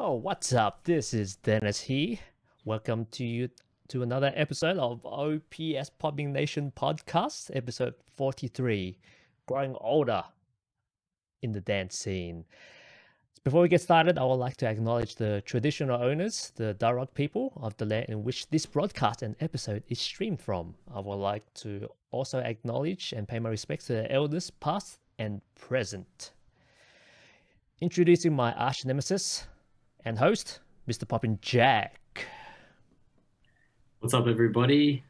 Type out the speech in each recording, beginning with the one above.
Oh, what's up? This is Danis here. Welcome to you to another episode of OPS Popping Nation podcast, episode 43, Growing Older in the Dance Scene. Before we get started, I would like to acknowledge the traditional owners, the Darug people of the land in which this broadcast and episode is streamed from. I would like to also acknowledge and pay my respects to the elders past and present. Introducing my arch nemesis and host, Mr. Poppin Jack. What's up, everybody?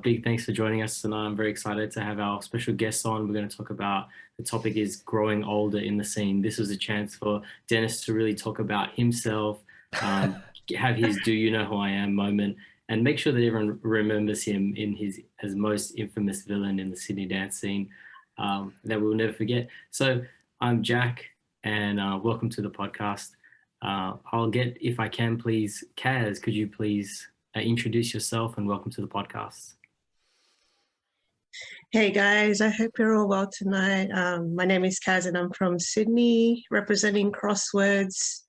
Big thanks for joining us tonight. I'm very excited to have our special guests on. We're going to talk about, the topic is growing older in the scene. This was a chance for Danis to really talk about himself, have his Do You Know Who I Am moment, and make sure that everyone remembers him in his as most infamous villain in the Sydney dance scene that we'll never forget. So I'm Jack, and welcome to the podcast. I'll get, if I can, please, Kaz, could you please introduce yourself and welcome to the podcast? Hey guys, I hope you're all well tonight. My name is Kaz and I'm from Sydney, representing Krosswerds,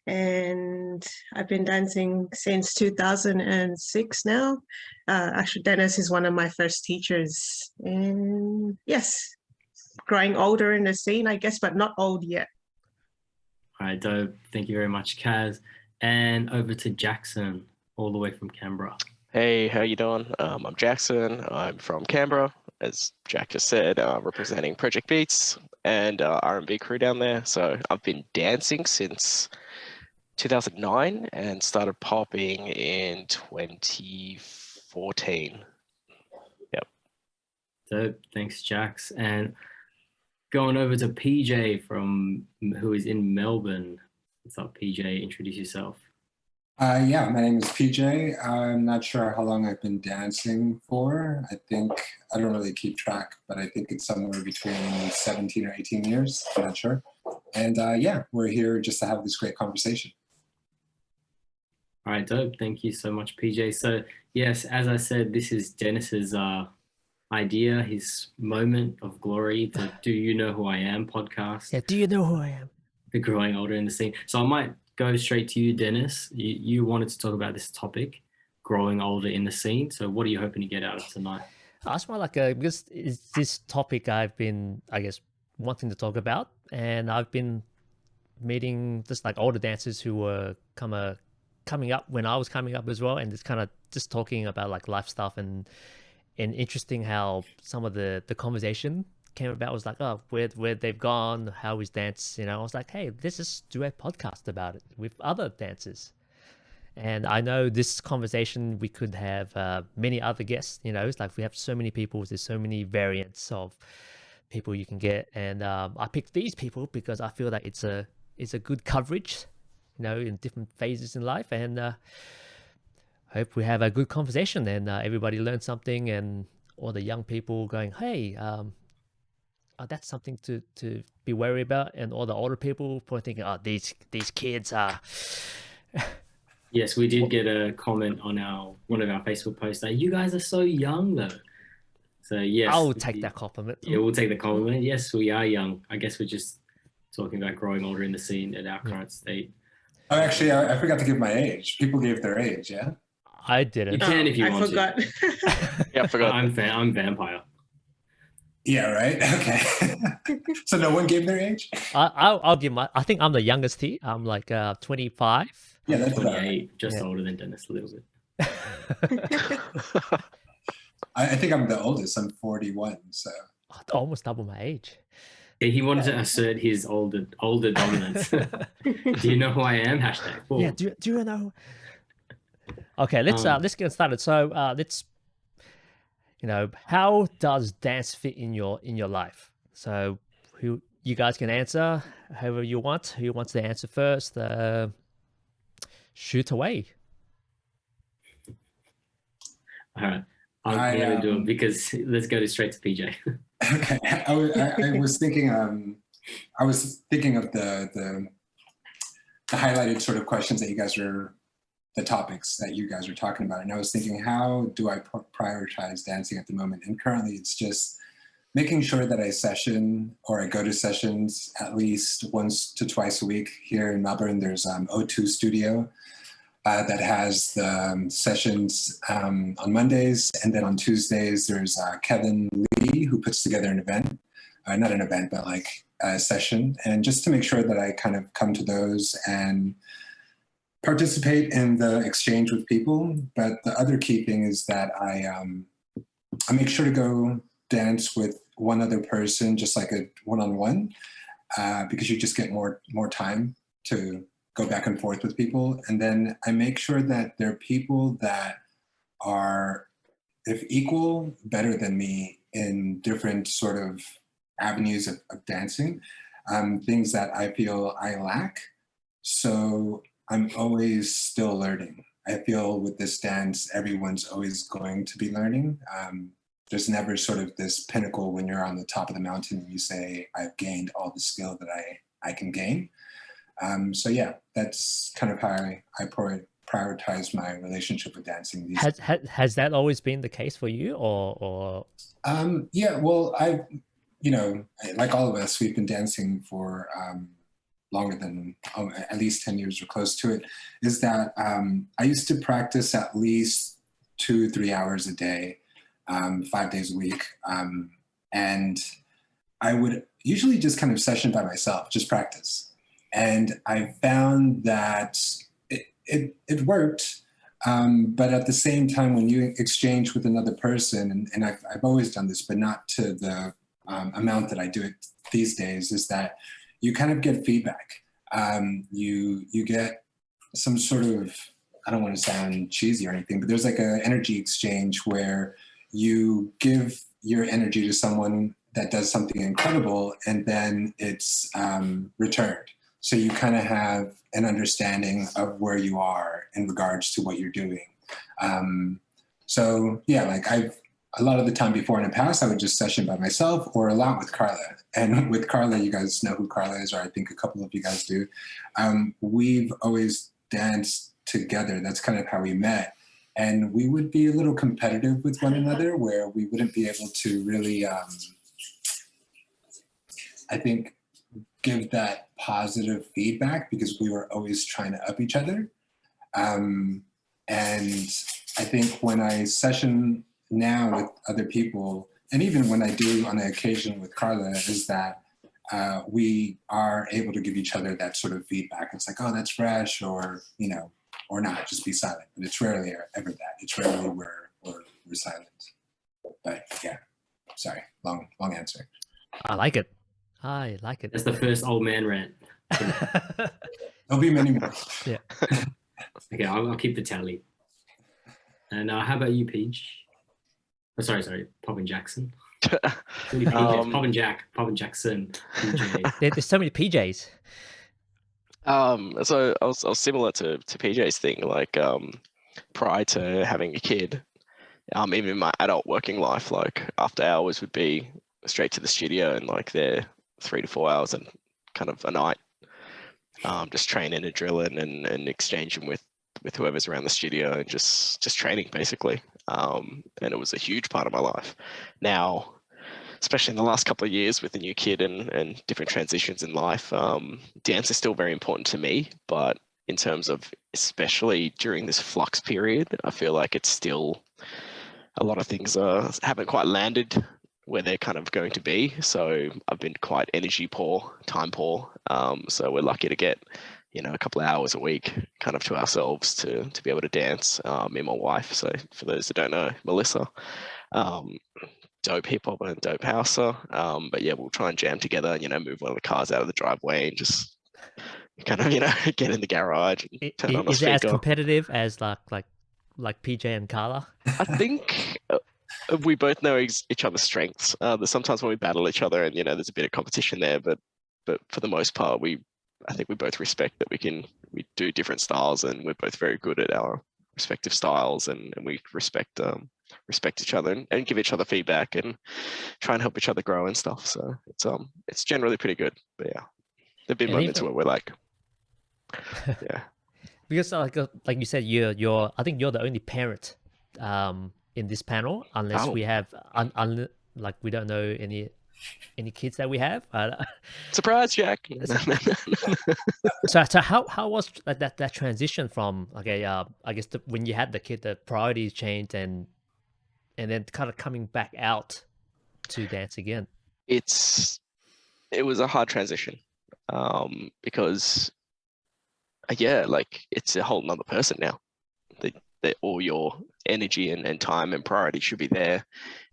and I've been dancing since 2006 now. Actually, Danis is one of my first teachers, and yes, growing older in the scene, I guess, but not old yet. All right, dope. Thank you very much, Kaz. And over to Jackson, all the way from Canberra. Hey, how you doing? I'm Jackson. I'm from Canberra, as Jack just said, representing Project Beats and R&B crew down there. So I've been dancing since 2009 and started popping in 2014. Yep. Dope. Thanks, Jax. And going over to PJ who is in Melbourne. What's up, PJ? Introduce yourself. Yeah, my name is PJ. I'm not sure how long I've been dancing for. I don't really keep track, but I think it's somewhere between 17 or 18 years. I'm not sure. And yeah, we're here just to have this great conversation. All right, dope. Thank you so much, PJ. So yes, as I said, this is Danis's idea, his moment of glory, the Do You Know Who I Am podcast. Yeah, do you know who I am? The growing older in the scene. So I might go straight to you, Danis. You wanted to talk about this topic, growing older in the scene. So what are you hoping to get out of tonight? I just want because it's this topic I've been, I guess, wanting to talk about, and I've been meeting just like older dancers who were coming up when I was coming up as well, and it's kind of just talking about like life stuff and interesting how some of the conversation came about. Was like, oh, where they've gone, how is dance, I was like, hey, let's just do a podcast about it with other dancers. And I know this conversation we could have many other guests, it's like we have so many people, there's so many variants of people you can get, and I picked these people because I feel that it's a good coverage, in different phases in life, and hope we have a good conversation and everybody learns something, and all the young people going, hey, that's something to be worried about, and all the older people probably thinking, oh, these kids are. Yes, we did get a comment on one of our Facebook posts that you guys are so young though. So yes, I'll take that compliment. Yeah, we'll take the compliment. Yes, we are young. I guess we're just talking about growing older in the scene at our current state. Oh, actually, I forgot to give my age. People gave their age, yeah? I didn't. You can if you want to. Yeah, I forgot. I'm vampire. Yeah, right. Okay. So no one gave their age? I'll give my. I think I'm the youngest here. I'm like 25. Yeah, I'm that's about right. 28, just Yeah. older than Dennis a little bit. I think I'm the oldest. I'm 41. So Almost double my age. Yeah, he wanted to assert his older dominance. Do you know who I am? Hashtag. Cool. Yeah. Do you know? Okay, let's get started. So let's, how does dance fit in your life? So who you guys can answer however you want. Who wants to answer first? Shoot away. All right. I'm going to do it because let's go straight to PJ. okay, I was thinking. I was thinking of the highlighted sort of questions that you guys are, the topics that you guys are talking about, and I was thinking, how do I prioritize dancing at the moment? And currently, it's just making sure that I session or I go to sessions at least once to twice a week. Here in Melbourne, there's O2 Studio that has the sessions on Mondays, and then on Tuesdays there's Kevin Lee, who puts together an event, not an event, but like a session, and just to make sure that I kind of come to those and participate in the exchange with people. But the other key thing is that I make sure to go dance with one other person, just like a one-on-one, because you just get more time to go back and forth with people. And then I make sure that they're people that are, if equal, better than me in different sort of avenues of dancing, things that I feel I lack. So I'm always still learning. I feel with this dance, everyone's always going to be learning. There's never sort of this pinnacle when you're on the top of the mountain and you say, I've gained all the skill that I can gain. So yeah, that's kind of how I prioritize my relationship with dancing these days. Has that always been the case for you, or? Yeah, well, like all of us, we've been dancing for longer than at least 10 years or close to it, is that I used to practice at least 2-3 hours a day, 5 days a week. And I would usually just kind of session by myself, just practice. And I found that it worked. But at the same time, when you exchange with another person, and I've always done this, but not to the amount that I do it these days, is that you kind of get feedback. You get some sort of, I don't want to sound cheesy or anything, but there's like an energy exchange where you give your energy to someone that does something incredible, and then it's returned. So you kind of have an understanding of where you are in regards to what you're doing. So yeah, like a lot of the time before in the past, I would just session by myself, or a lot with Carla. And with Carla, you guys know who Carla is, or I think a couple of you guys do. We've always danced together. That's kind of how we met. And we would be a little competitive with one another, where we wouldn't be able to really, I think, give that positive feedback, because we were always trying to up each other. And I think when I session now with other people, and even when I do on an occasion with Carla, is that we are able to give each other that sort of feedback. It's like, oh, that's fresh, or, or not, just be silent. But it's rarely ever that. It's rarely we're silent. But yeah, sorry, long answer. I like it. I like it. That's the first old man rant. There'll be many more. Yeah. Okay, I'll keep the tally. And how about you, Peach? Oh, sorry, Poppin Jackson. Poppin Jackson, PJ. There's so many PJs. So I was similar to PJ's thing, like prior to having a kid, even in my adult working life, like after hours would be straight to the studio and like there 3 to 4 hours and kind of a night, just training and drilling and exchanging with whoever's around the studio, and just training basically. And it was a huge part of my life. Now, especially in the last couple of years with the new kid and different transitions in life, dance is still very important to me, but in terms of, especially during this flux period, I feel like it's still, a lot of things haven't quite landed where they're kind of going to be. So I've been quite energy poor, time poor. So we're lucky to get, you know, a couple of hours a week kind of to ourselves to be able to dance, me and my wife. So for those that don't know, Melissa, dope hip hop and dope houser. But yeah, we'll try and jam together, you know, move one of the cars out of the driveway and just kind of, you know, get in the garage and turn on a Is it as speaker. competitive as like PJ and Carla? I think we both know each other's strengths. There's sometimes when we battle each other and, you know, there's a bit of competition there, but for the most part, I think we both respect that we do different styles and we're both very good at our respective styles, and we respect each other and give each other feedback and try and help each other grow and stuff. So it's generally pretty good. But yeah, there've been moments where we're like, yeah. Because like you said, you're I think you're the only parent in this panel, unless we have like we don't know any kids that we have. Surprise, Jack. So how was that transition from I guess when you had the kid, the priorities changed and then kind of coming back out to dance again? It was a hard transition because like it's a whole nother person now. That all your energy and time and priority should be there,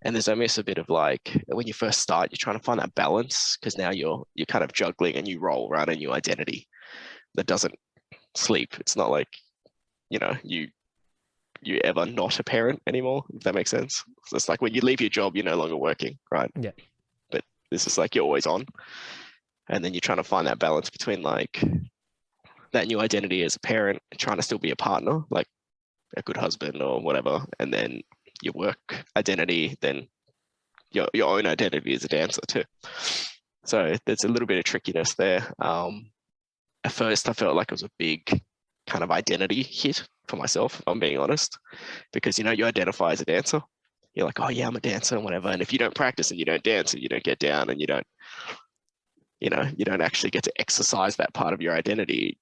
and there's almost a bit of like when you first start, you're trying to find that balance because now you're kind of juggling a new role, right? A new identity that doesn't sleep. It's not like, you know, you ever not a parent anymore, if that makes sense. So it's like when you leave your job, you're no longer working, right? Yeah. But this is like you're always on, and then you're trying to find that balance between like that new identity as a parent and trying to still be a partner, like a good husband or whatever, and then your work identity, then your own identity as a dancer too. So there's a little bit of trickiness there. At first I felt like it was a big kind of identity hit for myself, if I'm being honest, because, you know, you identify as a dancer. You're like, oh yeah, I'm a dancer and whatever, and if you don't practice and you don't dance and you don't get down and you don't actually get to exercise that part of your identity,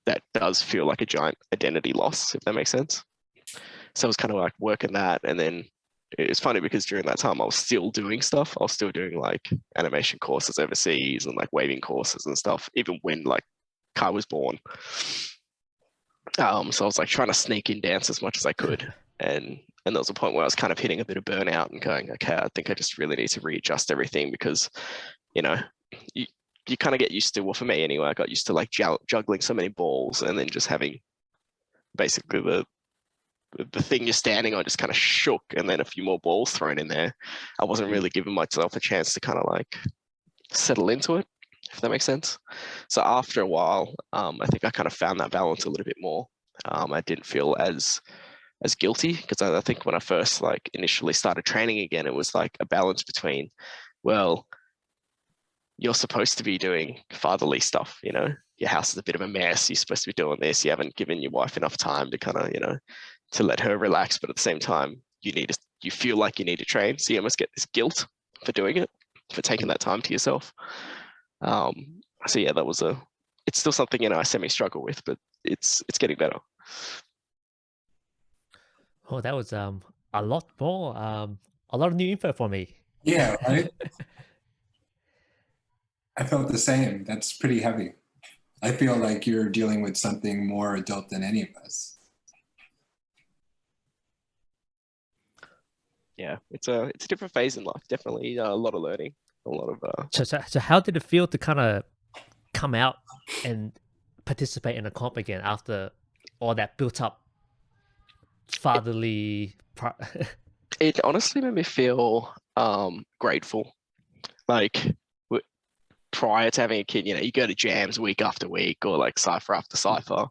that does feel like a giant identity loss, if that makes sense. So I was kind of like working that, and then it's funny because during that time I was still doing stuff. I was still doing like animation courses overseas and like waving courses and stuff, even when like Kai was born. So I was like trying to sneak in dance as much as I could, and there was a point where I was kind of hitting a bit of burnout and going, okay, I think I just really need to readjust everything, because, you know, you kind of get used to, well, for me anyway, I got used to like juggling so many balls, and then just having basically the thing you're standing on just kind of shook, and then a few more balls thrown in there. I wasn't really giving myself a chance to kind of like settle into it, if that makes sense. So after a while, I think I kind of found that balance a little bit more. I didn't feel as guilty, because I think when I first like initially started training again, it was like a balance between, well, you're supposed to be doing fatherly stuff, you know, your house is a bit of a mess, you're supposed to be doing this, you haven't given your wife enough time to kind of, you know, to let her relax, but at the same time, you feel like you need to train, so you almost get this guilt for doing it, for taking that time to yourself. So yeah, it's still something, you know, I semi-struggle with, but it's getting better. Oh, that was a lot more, a lot of new info for me. Yeah, right? I felt the same. That's pretty heavy. I feel like you're dealing with something more adult than any of us. Yeah, it's a different phase in life. Definitely a lot of learning, a lot of. So how did it feel to kind of come out and participate in a comp again after all that built up fatherly? It honestly made me feel grateful. Like prior to having a kid, you know, you go to jams week after week or like cypher after cypher,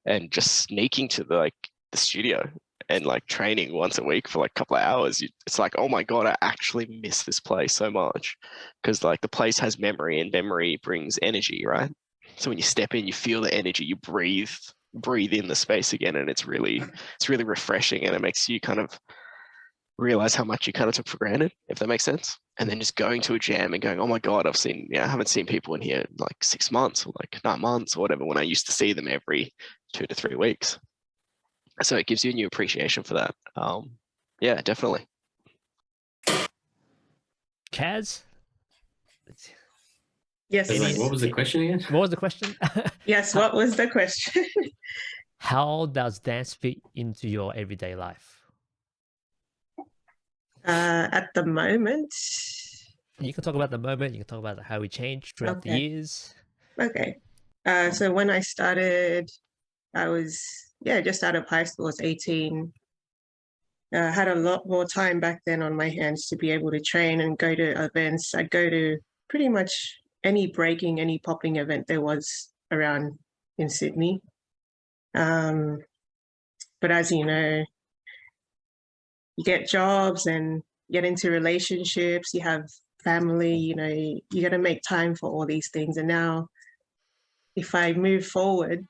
and just sneaking to the studio and like training once a week for like a couple of hours, it's like, oh my god, I actually miss this place so much, because like the place has memory, and memory brings energy, right? So when you step in, you feel the energy, you breathe in the space again, and it's really refreshing, and it makes you kind of realize how much you kind of took for granted, if that makes sense. And then just going to a jam and going, oh my god, I haven't seen people in here in like 6 months or like 9 months or whatever, when I used to see them every 2 to 3 weeks. So it gives you a new appreciation for that. Yeah, definitely. Kaz, Yes. So, like, what was the question again? what was the question? Yes. What was the question? How does dance fit into your everyday life? At the moment. You can talk about the moment. You can talk about how we changed throughout the Okay. years. Okay. So when I started, I was just out of high school. I was 18. Had a lot more time back then on my hands to be able to train and go to events. I'd go to pretty much any breaking, any popping event there was around in Sydney. But as you know, you get jobs and get into relationships, you have family, you know, you got to make time for all these things. And now, if I move forward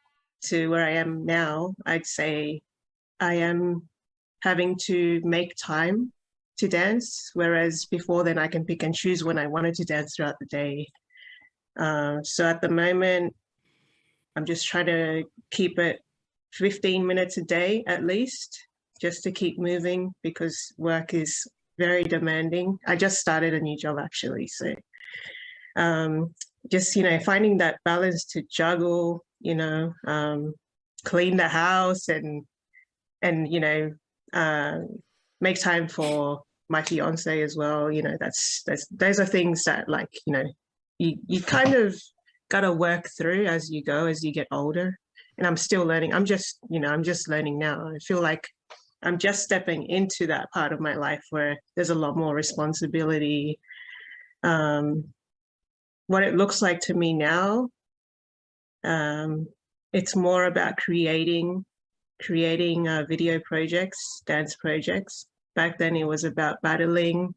to where I am now, I'd say I am having to make time to dance, whereas before then I can pick and choose when I wanted to dance throughout the day. So at the moment, I'm just trying to keep it 15 minutes a day at least, just to keep moving, because work is very demanding. I just started a new job actually, so just, you know, finding that balance to juggle, you know, clean the house and you know, make time for my fiance as well. You know, those are things that, like, you know, you kind of got to work through as you go, as you get older. And I'm still learning. I'm just learning now. I feel like I'm just stepping into that part of my life where there's a lot more responsibility. What it looks like to me now, it's more about creating video projects, dance projects. Back then it was about battling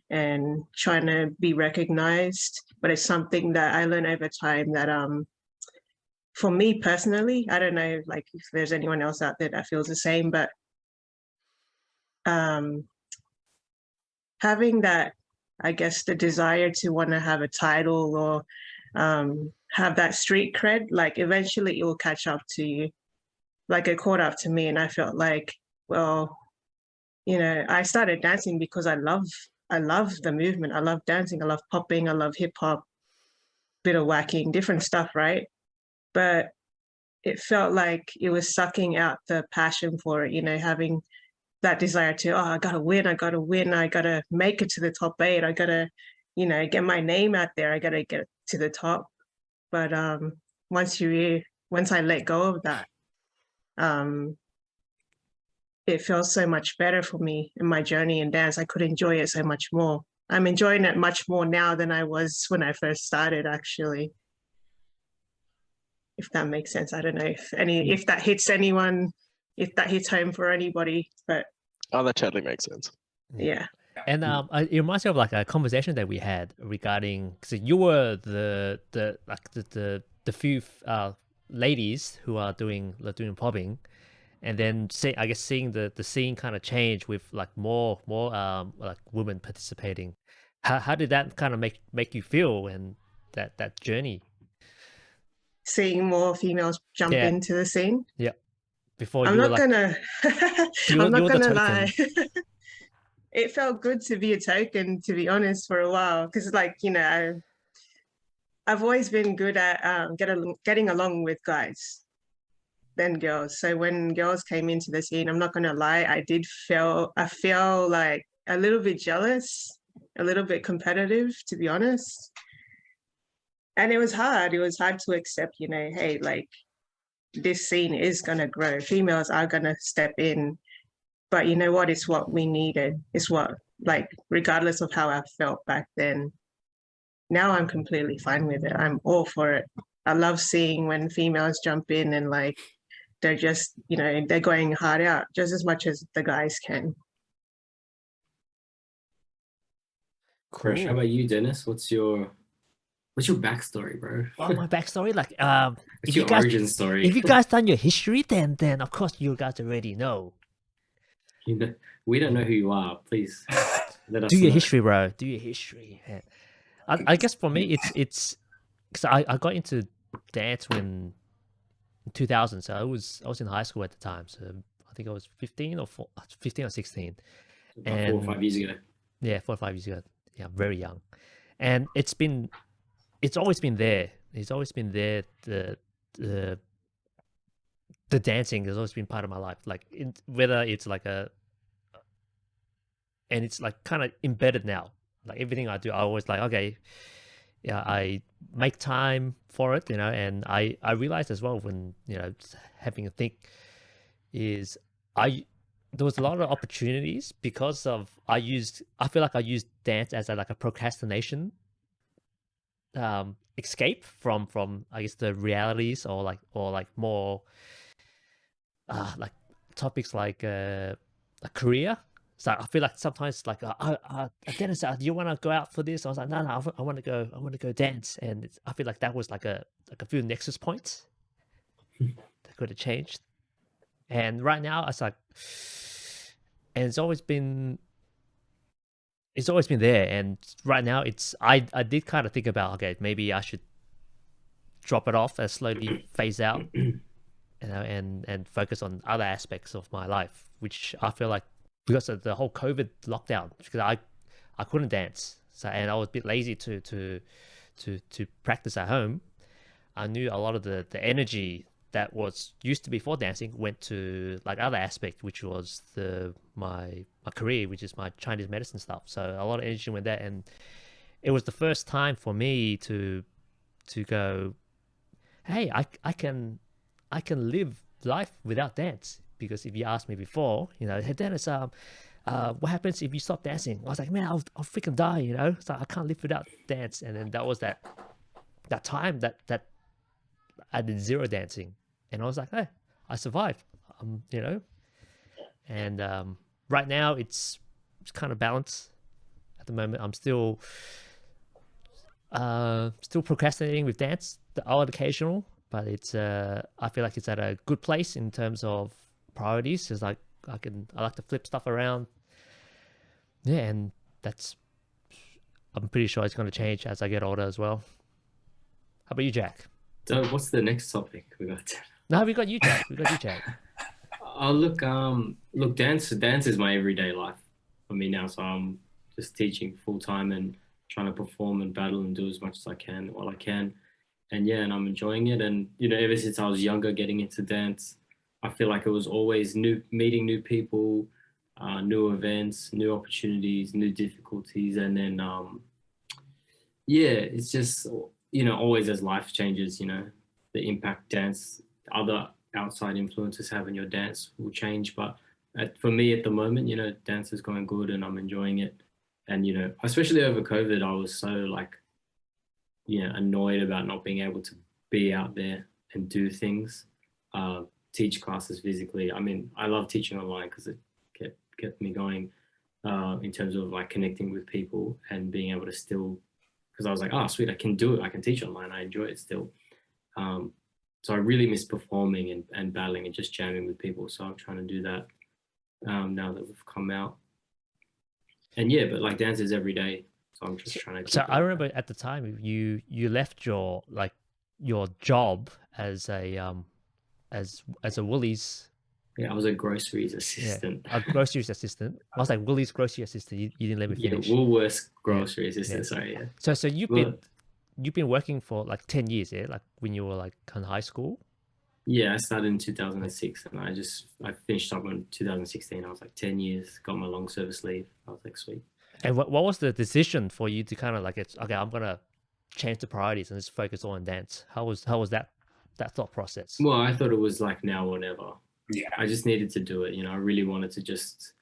and trying to be recognized, but it's something that I learned over time that for me personally, I don't know, like, if there's anyone else out there that feels the same, but having that, I guess, the desire to want to have a title or have that street cred, like, eventually it will catch up to you. Like, it caught up to me, and I felt like, well, you know, I started dancing because I love the movement. I love dancing. I love popping. I love hip hop, bit of whacking, different stuff, right? But it felt like it was sucking out the passion for it, you know, having that desire to, oh, I gotta win, I gotta make it to the top 8, I gotta, you know, get my name out there, I gotta get to the top. But once I let go of that, it feels so much better for me in my journey in dance. I could enjoy it so much more. I'm enjoying it much more now than I was when I first started, actually. If that makes sense. I don't know if that hits anyone, if that hits home for anybody, but Oh, that totally makes sense. yeah. And it reminds me of like a conversation that we had regarding, because you were the few ladies who are doing popping, and then I guess seeing the scene kind of change with like more like women participating. How did that kind of make you feel, and that journey? Seeing more females jump into the scene. Yeah. Before I'm you not were gonna I'm not gonna lie. It felt good to be a token, to be honest, for a while, because, like, you know, I've always been good at getting along with guys than girls. So when girls came into the scene, I'm not gonna lie, I feel like a little bit jealous, a little bit competitive, to be honest. And it was hard to accept, you know, hey, like, this scene is gonna grow, females are gonna step in, but you know what, it's what we needed. It's what, like, regardless of how I felt back then, now I'm completely fine with it. I'm all for it. I love seeing when females jump in and, like, they're just, you know, they're going hard out just as much as the guys can. Fresh. How about you, Danis? What's your backstory, bro? Oh, my backstory, like What's your origin story? If you guys done your history, then of course you guys already know. We don't know who you are. Please let us Do your know. history, bro. Do your history. Yeah. I guess for me, it's because I got into dance in 2000, so I was in high school at the time. So I think I was 15 or 16. About 4 or 5 years ago. Yeah, 4 or 5 years ago. yeah, very young, and it's always been there. It's always been there. The the dancing has always been part of my life. Like whether it's like and it's like kind of embedded now. Like everything I do, I always like, okay, yeah, I make time for it, you know, and I realized as well when, you know, having a think is there was a lot of opportunities because of I feel like I used dance as like a procrastination escape from I guess the realities or like more like topics like a career. So I feel like sometimes like Dennis, do you want to go out for this? I was like, no, I want to go dance, and I feel like that was like a few nexus points that could have changed. And right now, it's like, and it's always been there. And right now, I did kind of think about, okay, maybe I should drop it off and slowly phase out, you know, and focus on other aspects of my life, which I feel like because of the whole COVID lockdown, because I couldn't dance, so and I was a bit lazy to practice at home. I knew a lot of the energy that was used to be for dancing went to like other aspect, which was my career, which is my Chinese medicine stuff. So a lot of energy went there, and it was the first time for me to go, hey, I can live life without dance. Because if you asked me before, you know, hey Dennis, what happens if you stop dancing? I was like, man, I'll freaking die, you know. So I can't live without dance. And then that was that time that I did zero dancing, and I was like, hey, I survived, you know. And right now it's kind of balanced. At the moment, I'm still procrastinating with dance, the odd occasional, but it's I feel like it's at a good place in terms of priorities. Is like I like to flip stuff around, yeah, and I'm pretty sure it's going to change as I get older as well. How about you, Jack? So what's the next topic we got? No, we got you, Jack. Oh, look, dance is my everyday life for me now. So I'm just teaching full time and trying to perform and battle and do as much as I can while I can. And yeah, and I'm enjoying it. And, you know, ever since I was younger, getting into dance, I feel like it was always meeting new people, new events, new opportunities, new difficulties. And then, yeah, it's just, you know, always as life changes, you know, the impact dance, other outside influences have on your dance will change. But for me at the moment, you know, dance is going good and I'm enjoying it. And, you know, especially over COVID, I was so like, you know, annoyed about not being able to be out there and do things, teach classes physically. I mean, I love teaching online because it kept me going in terms of like connecting with people and being able to still, because I was like, oh, sweet, I can do it. I can teach online. I enjoy it still. So I really miss performing and battling and just jamming with people. So I'm trying to do that now that we've come out. And yeah, but like dance is every day. So I'm just trying to. So I remember at the time you left your job as a Woolies. Yeah, I was a groceries assistant. Yeah, a groceries assistant. I was like Woolies grocery assistant. You didn't let me finish. Yeah, Woolworths grocery assistant. Yeah. Sorry, yeah. So you've been working for like 10 years, yeah? Like when you were like kind of high school. Yeah, I started in 2006, and I finished up in 2016. I was like 10 years. Got my long service leave. I was like, sweet. And what was the decision for you to kind of like, okay, I'm gonna change the priorities and just focus on dance? How was that thought process? Well, I thought it was like now or never. Yeah. I just needed to do it. You know, I really wanted to just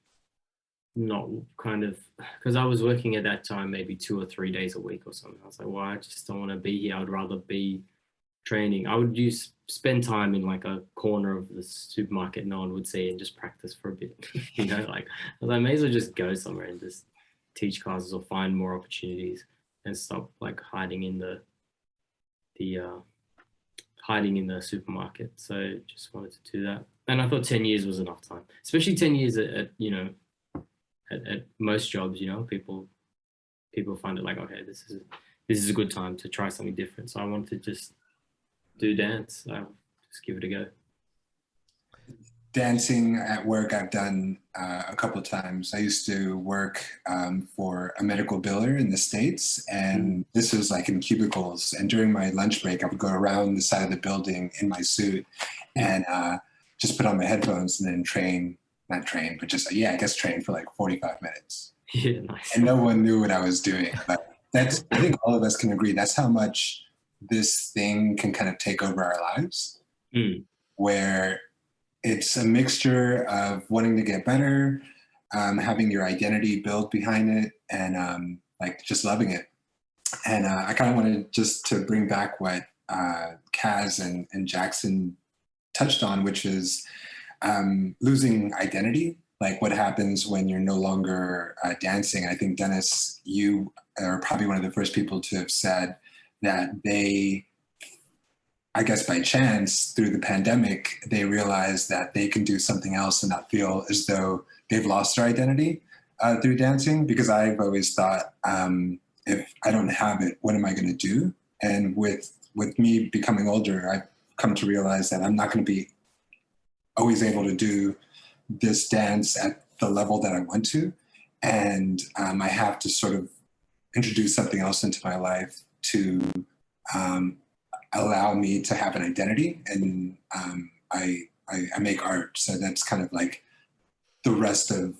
not kind of, because I was working at that time maybe 2 or 3 days a week or something. I was like, well, I just don't want to be here. I'd rather be training. I would spend time in like a corner of the supermarket no one would see and just practice for a bit. You know, like I may as well just go somewhere and just teach classes or find more opportunities and stop like hiding in the supermarket. So just wanted to do that. And I thought 10 years was enough time, especially 10 years at you know, at most jobs, you know, people find it like, okay, this is a good time to try something different. So I wanted to just do dance. I'll just give it a go. dancing at work, I've done a couple of times. I used to work for a medical biller in the States, and this was like in cubicles. And during my lunch break, I would go around the side of the building in my suit and just put on my headphones and then train, not train, but just, I guess train for like 45 minutes. Yeah, nice. And no one knew what I was doing. But that's, I think all of us can agree, that's how much this thing can kind of take over our lives, where it's a mixture of wanting to get better, having your identity built behind it, and like just loving it. And I kind of wanted just to bring back what Kaz and Jackson touched on, which is losing identity, like what happens when you're no longer dancing. I think, Danis, you are probably one of the first people to have said that they, I guess by chance, through the pandemic, they realized that they can do something else and not feel as though they've lost their identity through dancing. Because I've always thought, if I don't have it, what am I going to do? And with me becoming older, I've come to realize that I'm not going to be always able to do this dance at the level that I want to. And I have to sort of introduce something else into my life to allow me to have an identity. And I make art. So that's kind of like the rest of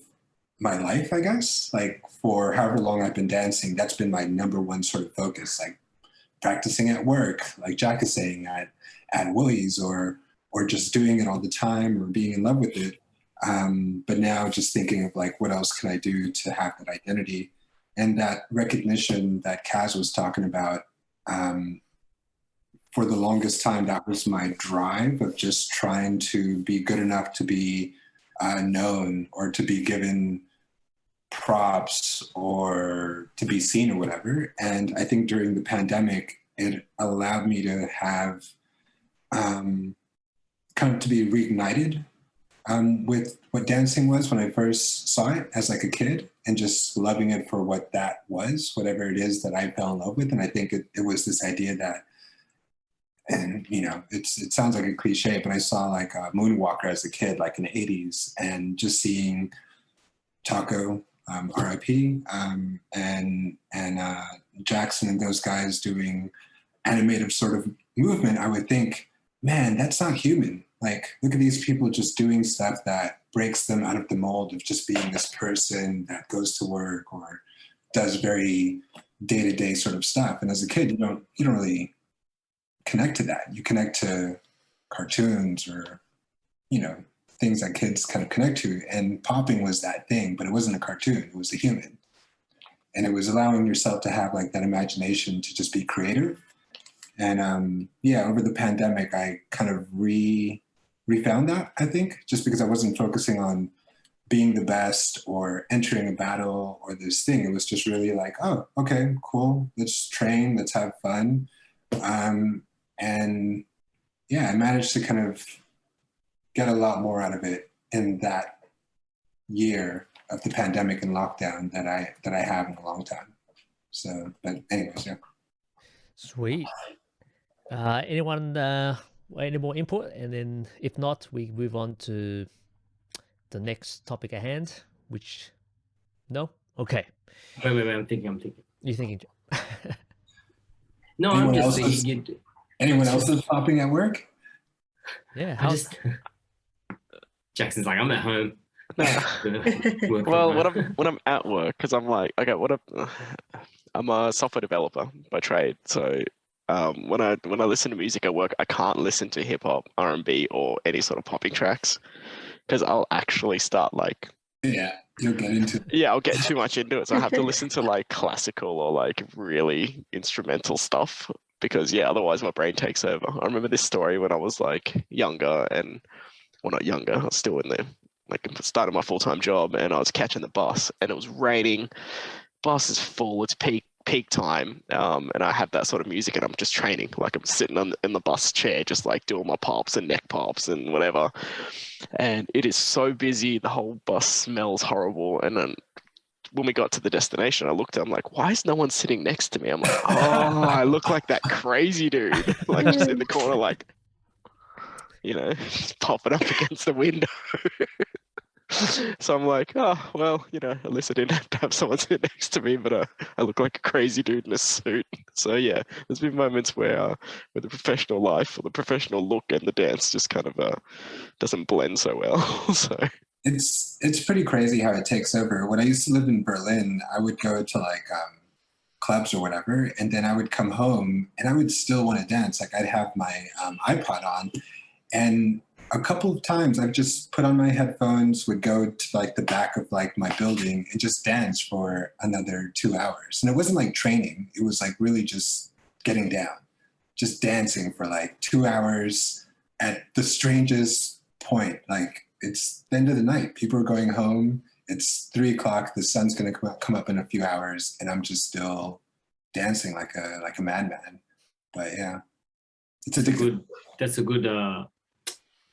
my life, I guess. Like for however long I've been dancing, that's been my number one sort of focus, like practicing at work, like Jack is saying, at Woolies, or just doing it all the time, or being in love with it. But now just thinking of like, what else can I do to have that identity? And that recognition that Kaz was talking about, for the longest time, that was my drive of just trying to be good enough to be known, or to be given props, or to be seen or whatever. And I think during the pandemic, it allowed me to have kind of to be reignited with what dancing was when I first saw it as like a kid, and just loving it for what that was, whatever it is that I fell in love with. And I think it was this idea that, and you know, it sounds like a cliche, but I saw like a Moonwalker as a kid, like in the 80s, and just seeing Taco, RIP, and Jackson and those guys doing animative sort of movement, I would think, man, that's not human. Like, look at these people just doing stuff that breaks them out of the mold of just being this person that goes to work or does very day-to-day sort of stuff. And as a kid, you don't really connect to that. You connect to cartoons, or, you know, things that kids kind of connect to. And popping was that thing, but it wasn't a cartoon, it was a human. And it was allowing yourself to have like that imagination to just be creative. And yeah, over the pandemic, I kind of refound that, I think, just because I wasn't focusing on being the best or entering a battle or this thing. It was just really like, oh, okay, cool. Let's train, let's have fun. And yeah, I managed to kind of get a lot more out of it in that year of the pandemic and lockdown that I have in a long time. So, but anyways, yeah. Sweet. Anyone any more input? And then if not, we move on to the next topic at hand, which, no? Okay. Wait, I'm thinking. You're thinking? No, Anyone I'm just else thinking. Anyone else is popping at work? Yeah. Jackson's like, I'm at home. Well, when I'm at work, because I'm like, okay, I'm a software developer by trade, so when I listen to music at work, I can't listen to hip hop, R&B, or any sort of popping tracks, because I'll actually start like, yeah, you'll get into it. Yeah, I'll get too much into it, so I have to listen to like classical or like really instrumental stuff, because yeah, otherwise my brain takes over. I remember this story when I was like younger, and well, not younger, I was still in the like started my full-time job, and I was catching the bus, and it was raining. Bus is full, it's peak time, and I have that sort of music, and I'm just training, like I'm sitting in the bus chair, just like doing my pops and neck pops and whatever. And it is so busy, the whole bus smells horrible. And then when we got to the destination, I looked, I'm like, why is no one sitting next to me? I'm like, oh, I look like that crazy dude, like just in the corner, like. just popping up against the window. So I'm like, oh, well, at least I didn't have to have someone sit next to me, but I look like a crazy dude in a suit. So yeah, there's been moments where the professional life or the professional look and the dance just kind of doesn't blend so well. So it's pretty crazy how it takes over. When I used to live in Berlin, I would go to like clubs or whatever, and then I would come home and I would still want to dance. Like I'd have my iPod on, and a couple of times I've just put on my headphones, would go to like the back of like my building and just dance for another 2 hours. And it wasn't like training. It was like really just getting down, just dancing for like 2 hours at the strangest point. Like it's the end of the night. People are going home. It's 3 o'clock. The sun's going to come up in a few hours, and I'm just still dancing like a madman. But yeah, it's addictive. That's a good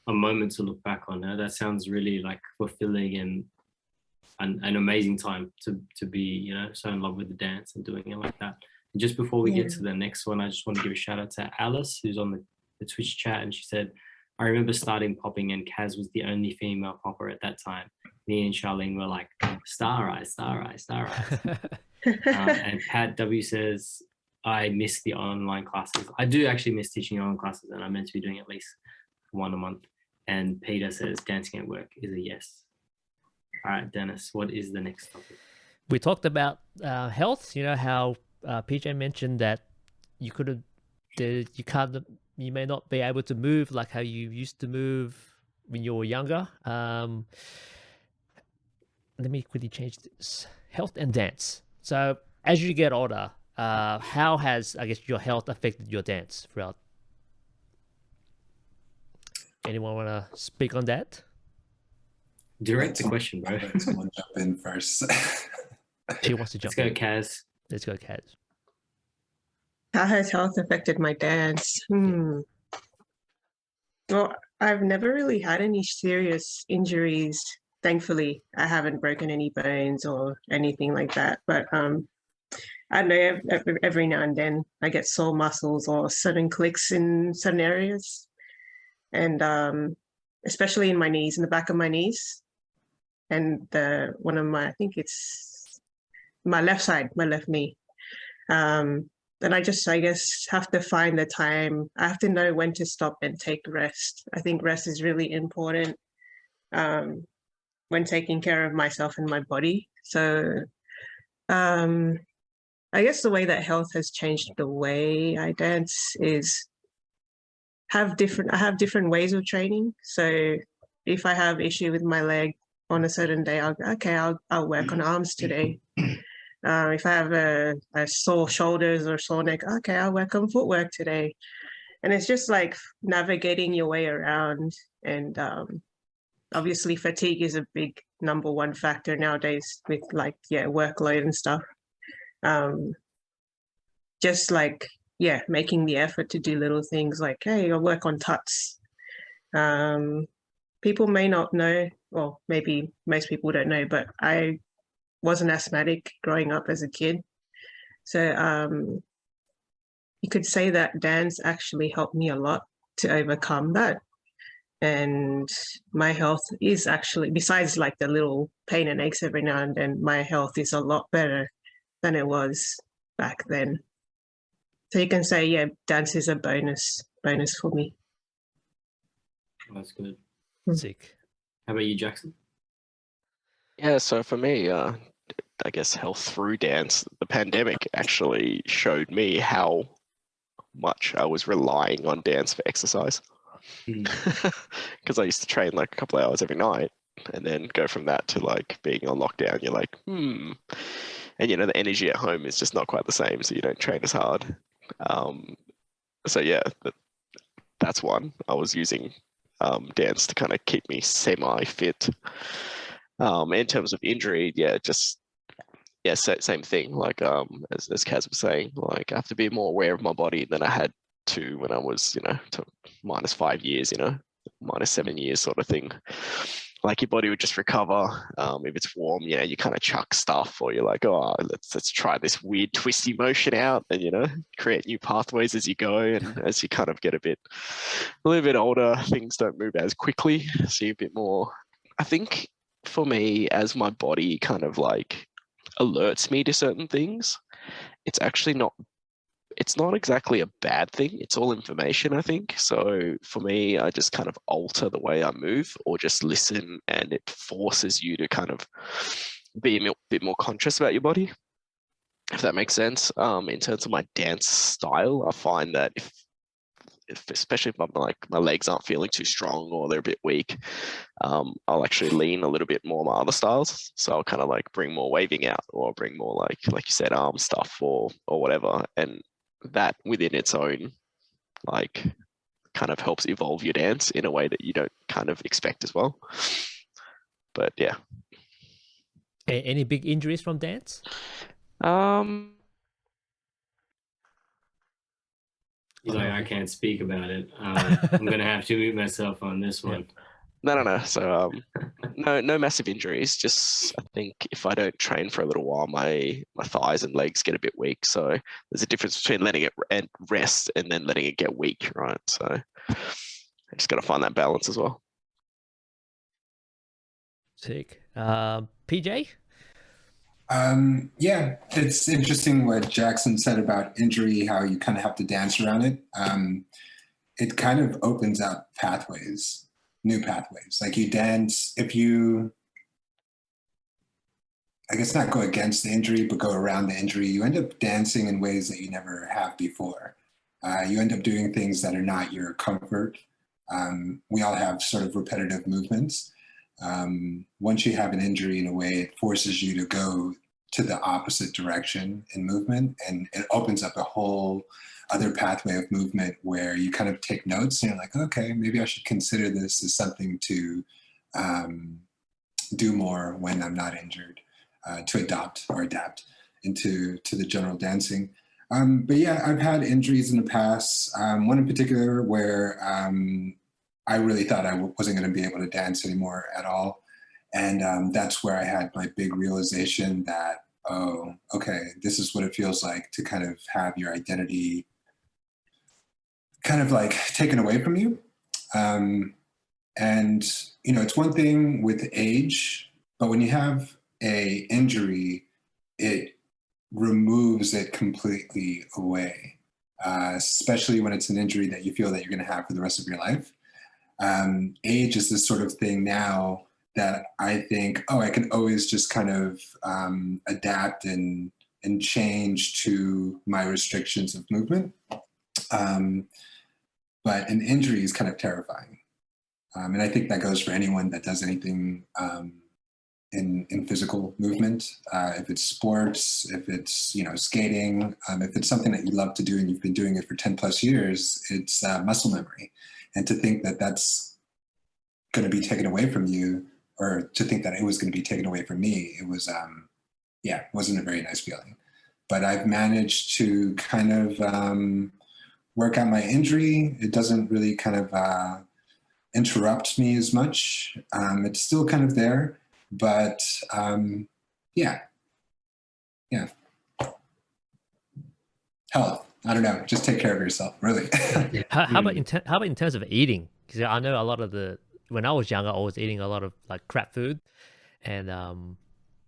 a moment to look back on. That sounds really like fulfilling and an amazing time to be so in love with the dance and doing it like that. And just before we get to the next one, I just want to give a shout out to Alice, who's on the Twitch chat, and she said, I remember starting popping and Kaz was the only female popper at that time. Me and Charlene were like, star eyes. And Pat W says, I miss the online classes. I do actually miss teaching online classes, and I'm meant to be doing at least one a month. And Peter says, dancing at work is a yes. All right, Danis, what is the next topic? We talked about health. How PJ mentioned that you may not be able to move like how you used to move when you were younger. Let me quickly change this. Health and dance. So as you get older, how has, I guess, your health affected your dance throughout? Anyone want to speak on that? Direct the question, bro. Someone jump in first. She wants to jump in. Let's go, Kaz. How has health affected my dance? Well, I've never really had any serious injuries. Thankfully, I haven't broken any bones or anything like that. But I know every now and then I get sore muscles or sudden clicks in certain areas. And especially in my knees, in the back of my knees. And I think it's my left side, my left knee. And I guess, have to find the time. I have to know when to stop and take rest. I think rest is really important when taking care of myself and my body. So I guess the way that health has changed the way I dance is I have different ways of training. So if I have issue with my leg on a certain day, I'll work on arms today. If I have a sore shoulders or sore neck, I'll work on footwork today. And it's just like navigating your way around. And obviously fatigue is a big number one factor nowadays with workload and stuff. Making the effort to do little things like, hey, I'll work on tuts. People may not know, well, maybe most people don't know, but I was an asthmatic growing up as a kid. So you could say that dance actually helped me a lot to overcome that. And my health is actually, besides like the little pain and aches every now and then, my health is a lot better than it was back then. So you can say, dance is a bonus for me. That's good. Sick. How about you, Jackson? Yeah, so for me, I guess health through dance, the pandemic actually showed me how much I was relying on dance for exercise. Because I used to train like a couple of hours every night and then go from that to like being on lockdown. You're like, And the energy at home is just not quite the same, so you don't train as hard. That's one. I was using dance to kind of keep me semi-fit. In terms of injury, same thing. Like as Kaz was saying, like I have to be more aware of my body than I had to when I was, to -5 years, -7 years sort of thing. like your body would just recover. If it's warm, you know, you kind of chuck stuff, or you're like, oh, let's try this weird twisty motion out, and, you know, create new pathways as you go. And as you kind of get a little bit older, things don't move as quickly, so you're a bit more. I think for me, as my body kind of like alerts me to certain things, it's actually not. It's not exactly a bad thing. It's all information, I think. So for me, I just kind of alter the way I move, or just listen, and it forces you to kind of be a bit more conscious about your body, if that makes sense. In terms of my dance style, I find that if especially if I'm like my legs aren't feeling too strong or they're a bit weak, I'll actually lean a little bit more on my other styles. So I'll kind of like bring more waving out, or bring more like you said, arm stuff or whatever. And that within its own, like, kind of helps evolve your dance in a way that you don't kind of expect as well. But yeah. Any big injuries from dance? He's like, I can't speak about it. I'm gonna have to mute myself on this one. No. So no massive injuries. Just I think if I don't train for a little while, my thighs and legs get a bit weak. So there's a difference between letting it rest and then letting it get weak, right? So I just got to find that balance as well. Sick. PJ? Yeah, it's interesting what Jackson said about injury, how you kind of have to dance around it. It kind of opens up pathways, new pathways. Like you dance, if you, I guess not go against the injury, but go around the injury, you end up dancing in ways that you never have before. You end up doing things that are not your comfort. We all have sort of repetitive movements. Once you have an injury, in a way, it forces you to go to the opposite direction in movement, and it opens up a whole other pathway of movement where you kind of take notes and you're like, okay, maybe I should consider this as something to do more when I'm not injured, to adapt into the general dancing. But yeah, I've had injuries in the past. One in particular where I really thought I wasn't going to be able to dance anymore at all. And that's where I had my big realization that, oh, okay, this is what it feels like to kind of have your identity kind of like taken away from you. And, you know, it's one thing with age, but when you have a injury, it removes it completely away, especially when it's an injury that you feel that you're going to have for the rest of your life. Age is this sort of thing now that I think, oh, I can always just kind of adapt and change to my restrictions of movement. But an injury is kind of terrifying. And I think that goes for anyone that does anything in physical movement. If it's sports, if it's, you know, skating, if it's something that you love to do and you've been doing it for 10 plus years, it's muscle memory. And to think that that's going to be taken away from you, or to think that it was going to be taken away from me, it was, it wasn't a very nice feeling. But I've managed to kind of work out my injury. It doesn't really kind of interrupt me as much. It's still kind of there, but yeah. Health. I don't know. Just take care of yourself, really. How about in terms of eating? Because I know a lot of when I was younger, I was eating a lot of like crap food, and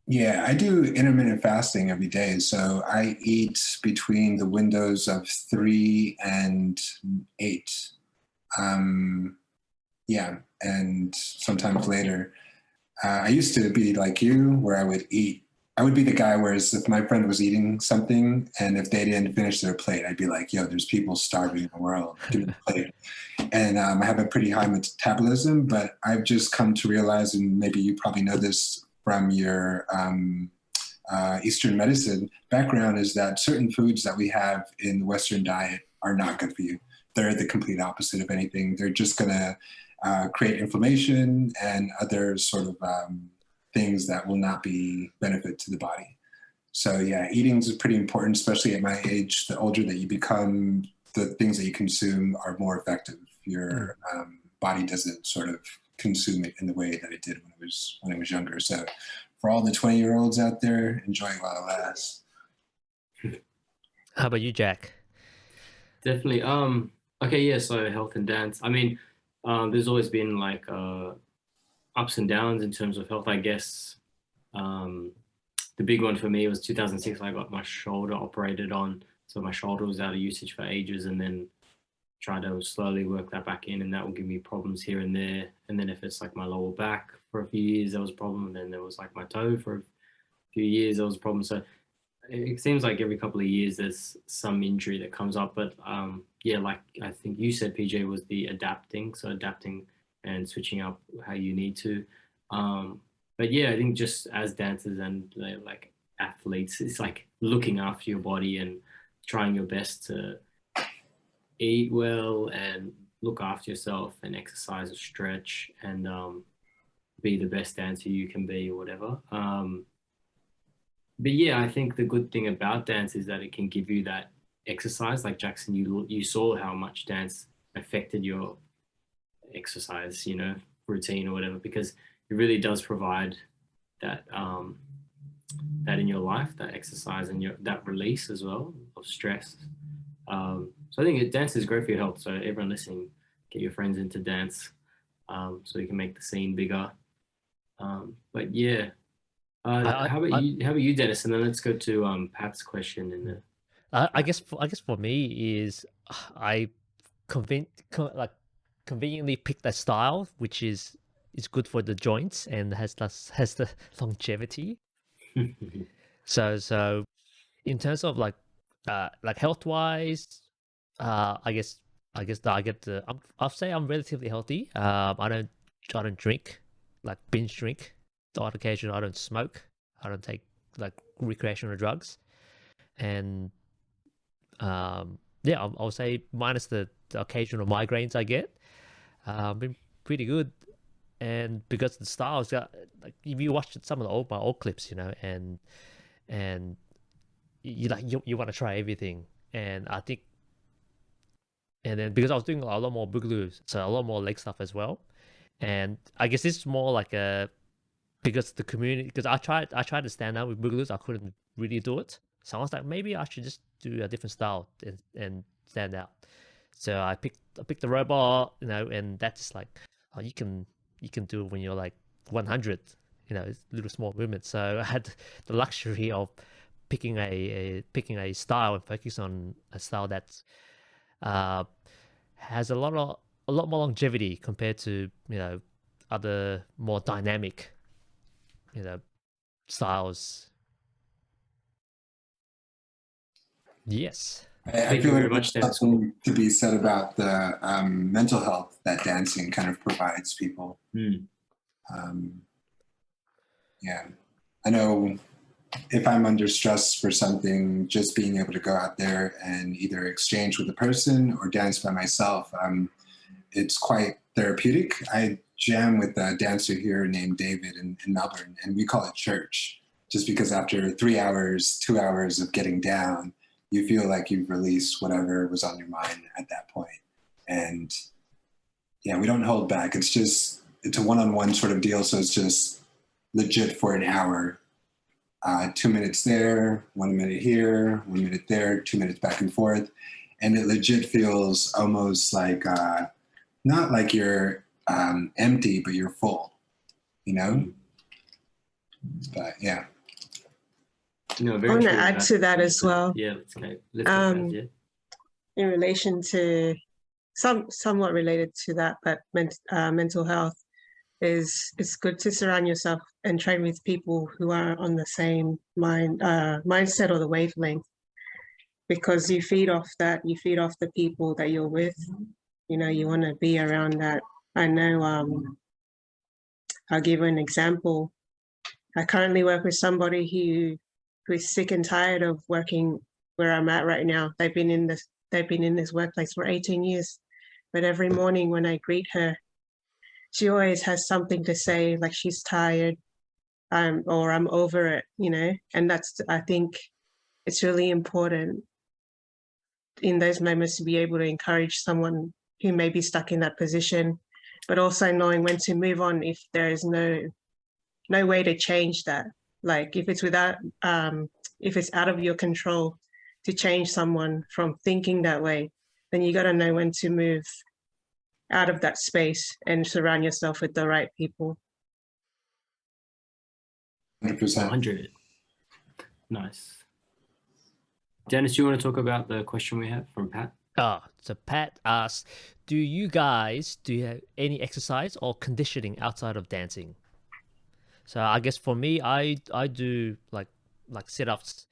yeah, I do intermittent fasting every day. So I eat between the windows of 3 and 8. Yeah, and sometimes later. I used to be like you, where I would be the guy, whereas if my friend was eating something and if they didn't finish their plate, I'd be like, yo, there's people starving in the world, give me a plate. And I have a pretty high metabolism, but I've just come to realize, and maybe you probably know this from your Eastern medicine background, is that certain foods that we have in the Western diet are not good for you. They're the complete opposite of anything. They're just gonna create inflammation and other sort of things that will not be benefit to the body. So yeah, eating is pretty important, especially at my age. The older that you become, the things that you consume are more effective. Your body doesn't sort of consume it in the way that I did when I was younger. So for all the 20-year-olds out there, enjoy it while it lasts. How about you, Jack? Definitely. Okay, yeah, so health and dance. I mean, there's always been like ups and downs in terms of health, I guess. The big one for me was 2006. I got my shoulder operated on, so my shoulder was out of usage for ages, and then try to slowly work that back in, and that will give me problems here and there. And then if it's like my lower back for a few years, that was a problem. And then there was like my toe for a few years, that was a problem. So it seems like every couple of years there's some injury that comes up. But yeah, like I think you said, PJ, was the adapting. So adapting and switching up how you need to. But yeah, I think just as dancers and like athletes, it's like looking after your body and trying your best to eat well and look after yourself and exercise and stretch and be the best dancer you can be or whatever. But yeah, I think the good thing about dance is that it can give you that exercise. Like Jackson, you saw how much dance affected your exercise, routine or whatever, because it really does provide that that in your life, that exercise and that release as well of stress. So I think dance is great for your health. So everyone listening, get your friends into dance so you can make the scene bigger. But yeah, how about you, Dennis? And then let's go to Pat's question. I guess for me is I conveniently picked a style which is good for the joints and has the longevity. So in terms of like health wise, I guess that I get I'll say I'm relatively healthy. I don't drink, like binge drink. On occasion, I don't smoke. I don't take like recreational drugs, and yeah, I'll say minus the occasional migraines I get, been pretty good. And because the styles got, like, if you watch some of my old clips, and you want to try everything, and I think, and then because I was doing a lot more boogaloos, so a lot more leg stuff as well, and I guess it's more like because the community, because I tried to stand out with boogaloos, I couldn't really do it, so I was like, maybe I should just do a different style and stand out. So I picked the robot, and that's just like, oh, you can do it when you're like 100, it's little small movements. So I had the luxury of picking a style and focus on a style that's has a lot more longevity compared to other more dynamic styles. Yes. I feel like there's something to be said about the mental health that dancing kind of provides people. Yeah, I know if I'm under stress for something, just being able to go out there and either exchange with a person or dance by myself, it's quite therapeutic. I jam with a dancer here named David in Melbourne, and we call it church, just because after 3 hours, 2 hours of getting down, you feel like you've released whatever was on your mind at that point. And yeah, we don't hold back. It's a one-on-one sort of deal. So it's just legit for an hour, 2 minutes there, 1 minute here, 1 minute there, 2 minutes back and forth. And it legit feels almost like, not like you're empty, but you're full, But yeah. I want to add to that as well. Yeah, let's go. In relation to somewhat related to that, but mental health it's good to surround yourself and train with people who are on the same mindset or the wavelength, because you feed off that. You feed off the people that you're with. You want to be around that. I know. I'll give you an example. I currently work with somebody who is sick and tired of working where I'm at right now. They've been in this workplace for 18 years, but every morning when I greet her, she always has something to say, like she's tired, or I'm over it, and I think it's really important in those moments to be able to encourage someone who may be stuck in that position but also knowing when to move on if there is no way to change that. Like if it's if it's out of your control to change someone from thinking that way, then you got to know when to move out of that space and surround yourself with the right people. 100%. 100. Nice. Danis, do you want to talk about the question we have from Pat? So Pat asks, do you have any exercise or conditioning outside of dancing? So I guess for me, I do like sit-ups,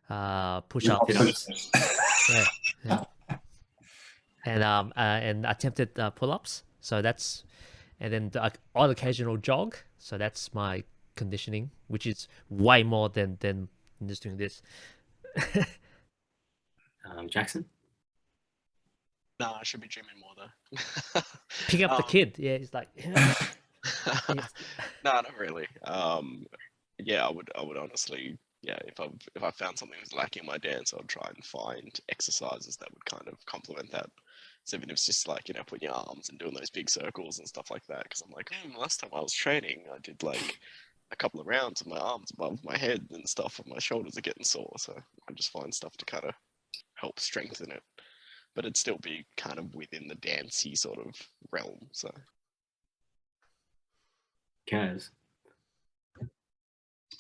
push-ups, yeah. And attempted pull-ups. So that's, and then the odd occasional jog. So that's my conditioning, which is way more than just doing this. Jackson? No, I should be gymming more though. Pick up the kid. Yeah, it's like. No, not really. Yeah, I would honestly, yeah, if I found something was lacking in my dance, I'd try and find exercises that would kind of complement that. So even if it's just like, putting your arms and doing those big circles and stuff like that, because I'm like, last time I was training, I did like a couple of rounds with my arms above my head and stuff, and my shoulders are getting sore. So I just find stuff to kind of help strengthen it, but it'd still be kind of within the dancey sort of realm. So. Kaz?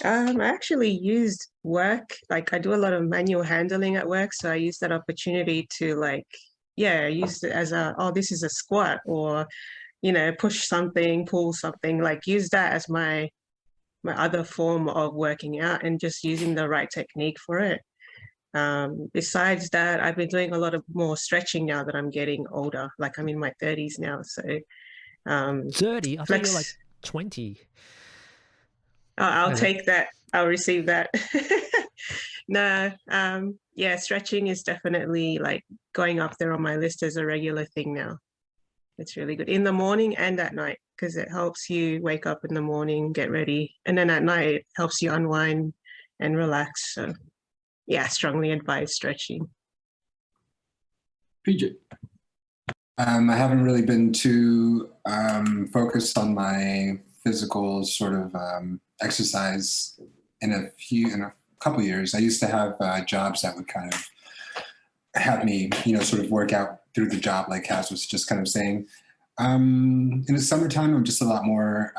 I actually used work. Like I do a lot of manual handling at work, so I used that opportunity to I used it as this is a squat, or push something, pull something. Like use that as my other form of working out and just using the right technique for it. Besides that, I've been doing a lot of more stretching now that I'm getting older. Like I'm in my 30s now, so 30? I thought you were like 20. I'll take that. I'll receive that. No, stretching is definitely like going up there on my list as a regular thing now. It's really good in the morning and at night because it helps you wake up in the morning, get ready, and then at night it helps you unwind and relax. So yeah, strongly advise stretching. PJ? I haven't really been too focused on my physical sort of exercise in a couple of years. I used to have jobs that would kind of have me, sort of work out through the job, like Kaz was just kind of saying. In the summertime, I'm just a lot more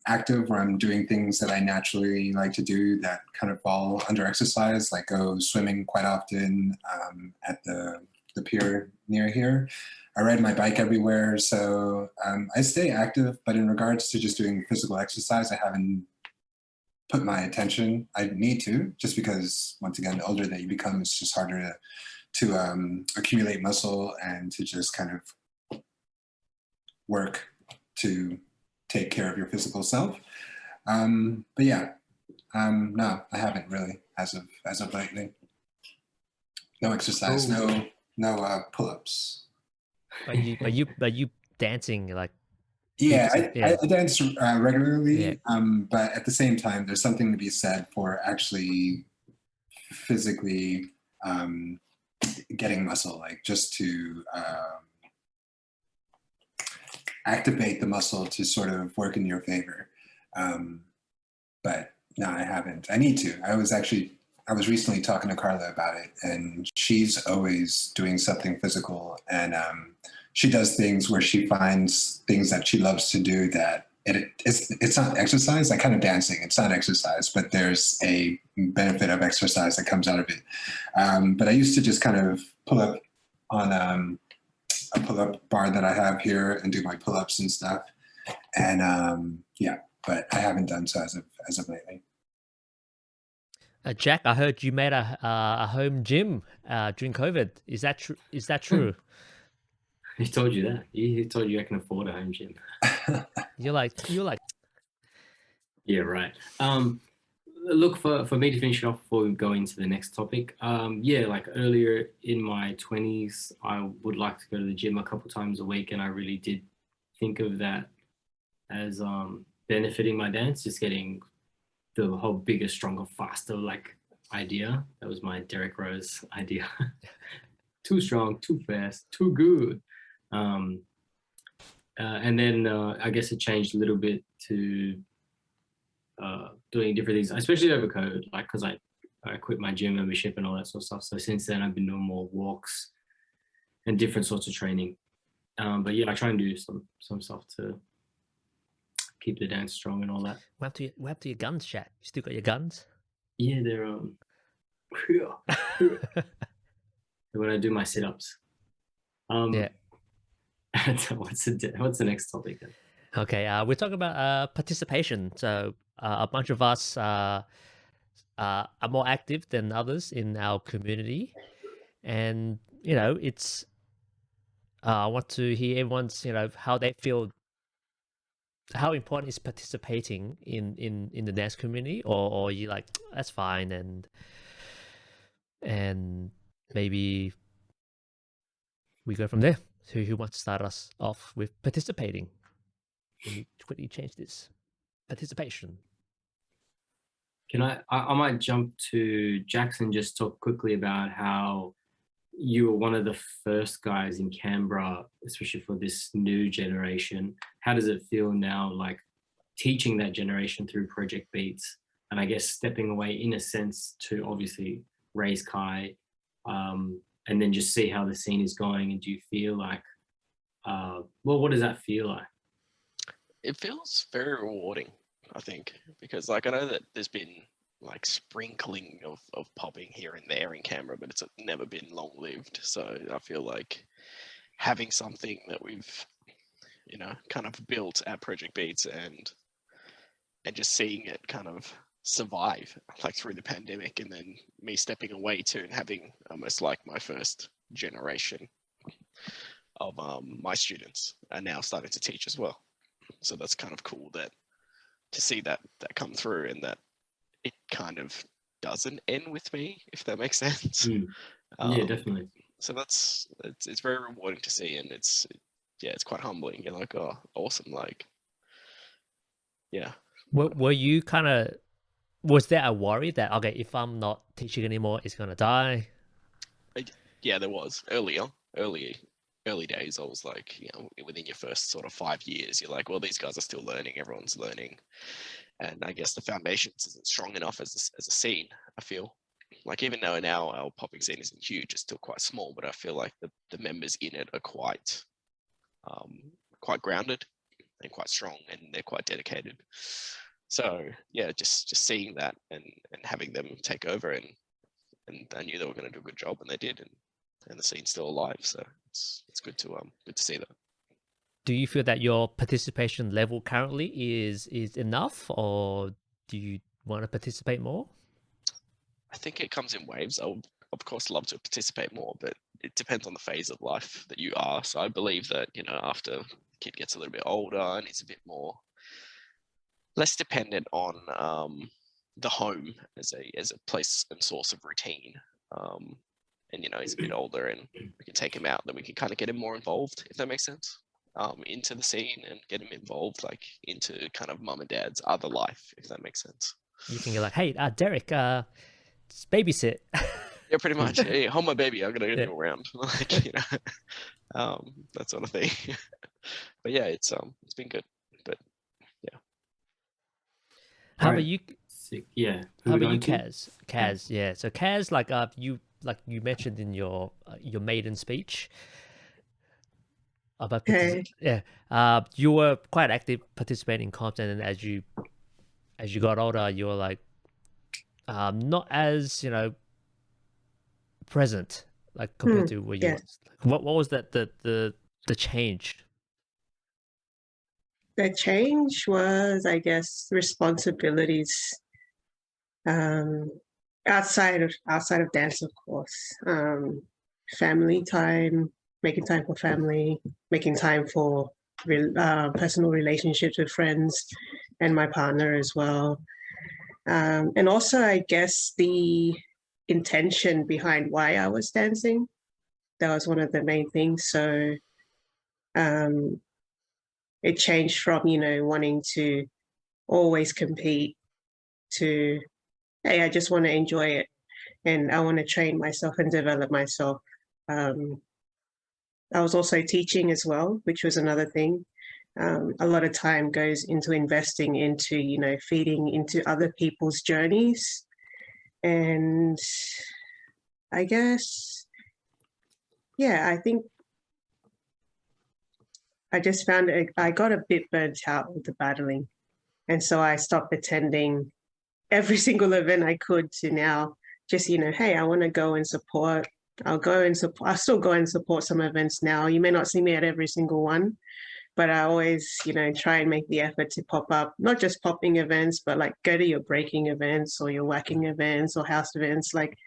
active, where I'm doing things that I naturally like to do that kind of fall under exercise, like go swimming quite often at the pier near here. I ride my bike everywhere, so I stay active, but in regards to just doing physical exercise, I haven't put my attention. I need to, just because, once again, the older that you become, it's just harder to accumulate muscle and to just kind of work to take care of your physical self. But yeah, no, I haven't really as of lately. No exercise, no pull-ups. But you dancing like. Yeah, I dance regularly, yeah. But at the same time, there's something to be said for actually physically getting muscle, like just to activate the muscle to sort of work in your favor. But no, I haven't. I need to. I was recently talking to Carla about it, and she's always doing something physical, and she does things where she finds things that she loves to do that it's not exercise, like kind of dancing. It's not exercise, but there's a benefit of exercise that comes out of it. But I used to just kind of pull up on a pull-up bar that I have here and do my pull-ups and stuff. And but I haven't done so as of lately. Jack, I heard you made a home gym during COVID. Is that true? Is that true? He told you that. He told you I can afford a home gym. You're like. Yeah, right. Look, for me to finish it off before we go into the next topic. Like earlier in my 20s, I would like to go to the gym a couple times a week, and I really did think of that as benefiting my dance, just getting the whole bigger, stronger, faster idea. That was my Derek Rose idea. Too strong, too fast, too good. And then I guess it changed a little bit to doing different things, especially over COVID, like because I quit my gym membership and all that sort of stuff. So since then, I've been doing more walks and different sorts of training. But yeah, I try and do some stuff to keep the dance strong and all that. What happened to your guns, Jack? You still got your guns? Yeah, they're when I do my sit-ups. Yeah. What's the next topic then? Okay, we're talking about participation. So a bunch of us are more active than others in our community, and you know, it's. I want to hear everyone's, you know, how they feel. How important is participating in the dance community, or you like that's fine, and maybe we go from there. So who wants to start us off with participating? Let me quickly change this. Participation. Can I might jump to Jackson, just talk quickly about how you were one of the first guys in Canberra, especially for this new generation. How does it feel now, like teaching that generation through Project Beats, and I guess stepping away in a sense to obviously raise Kai, and then just see how the scene is going? And do you feel like, well, what does that feel like? It feels very rewarding, I think, because like I know that there's been like sprinkling of popping here and there in Canberra, but it's never been long lived. So I feel like having something that we've, you know, kind of built at Project Beats and just seeing it kind of survive like through the pandemic, and then me stepping away too and having almost like my first generation of my students are now starting to teach as well. So that's kind of cool that to see that come through, and that it kind of doesn't end with me, if that makes sense. Yeah, definitely. So it's very rewarding to see, and it's quite humbling. You're like, oh, awesome. Like, yeah. Were you kind of, was there a worry that, okay, if I'm not teaching anymore, it's going to die? Yeah, there was early days. I was like, you know, within your first sort of 5 years, you're like, well, these guys are still learning. Everyone's learning. And I guess the foundations isn't strong enough as a scene, I feel. Like, even though now our popping scene isn't huge, it's still quite small, but I feel like the members in it are quite grounded and quite strong, and they're quite dedicated. So yeah, just seeing that and having them take over, and I knew they were going to do a good job, and they did, and the scene's still alive. So it's good to see that. Do you feel that your participation level currently is enough, or do you want to participate more? I think it comes in waves. I would, of course, love to participate more, but it depends on the phase of life that you are. So I believe that, you know, after the kid gets a little bit older and it's a bit less dependent on the home as a place and source of routine, and, you know, he's a bit older and we can take him out, then we can kind of get him more involved, if that makes sense. Into the scene and get him involved, like into kind of mum and dad's other life, if that makes sense. You can go like, hey, Derek, babysit. Yeah, pretty much. Hey, hold my baby. I'm gonna go around, like, you know, that sort of thing. But yeah, it's been good. But yeah. How about you? Yeah. How about you, Kaz? Kaz, yeah. So Kaz, like you mentioned in your maiden speech about you were quite active participating in comps, and then as you got older, you were like not as, you know, present, like compared to where you was. What was that the change? The change was, I guess, responsibilities outside of dance, of course. Family time, making time for family, making time for personal relationships with friends and my partner as well. And also, I guess, the intention behind why I was dancing. That was one of the main things. So it changed from, you know, wanting to always compete to, hey, I just want to enjoy it and I want to train myself and develop myself. I was also teaching as well, which was another thing. A lot of time goes into investing into, you know, feeding into other people's journeys. And I guess, yeah, I think I just found I got a bit burnt out with the battling. And so I stopped attending every single event I could to now just, you know, hey, I want to go and support. I'll still go and support some events now. You may not see me at every single one, but I always, you know, try and make the effort to pop up, not just popping events, but like go to your breaking events or your whacking events or house events. Like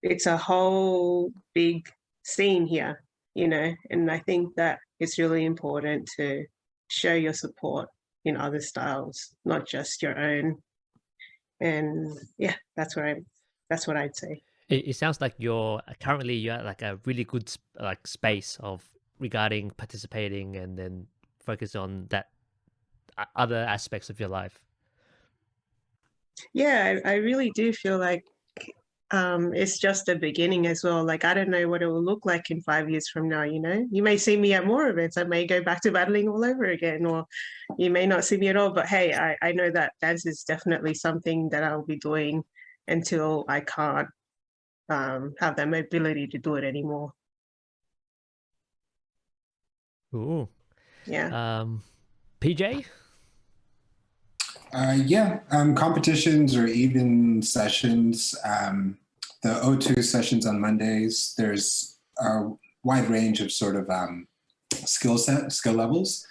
it's a whole big scene here, you know, and I think that it's really important to show your support in other styles, not just your own. And yeah, that's what I'd say. It sounds like you're at like a really good like space of regarding participating and then focus on that other aspects of your life. Yeah, I really do feel like it's just a beginning as well. Like, I don't know what it will look like in 5 years from now, you know? You may see me at more events. I may go back to battling all over again, or you may not see me at all. But hey, I know that dance is definitely something that I'll be doing until I can't have that mobility to do it anymore. Ooh. Yeah. PJ? Yeah, competitions or even sessions. The O2 sessions on Mondays, there's a wide range of sort of skill levels.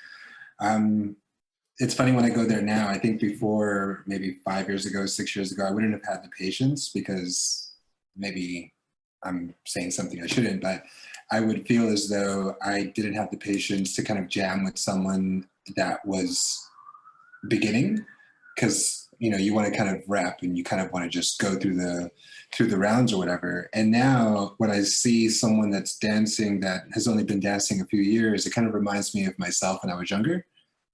It's funny when I go there now, I think before maybe 5 years ago, 6 years ago, I wouldn't have had the patience because maybe I'm saying something I shouldn't, but I would feel as though I didn't have the patience to kind of jam with someone that was beginning, because you know you want to kind of rep and you kind of want to just go through the rounds or whatever. And now when I see someone that's dancing that has only been dancing a few years, it kind of reminds me of myself when I was younger,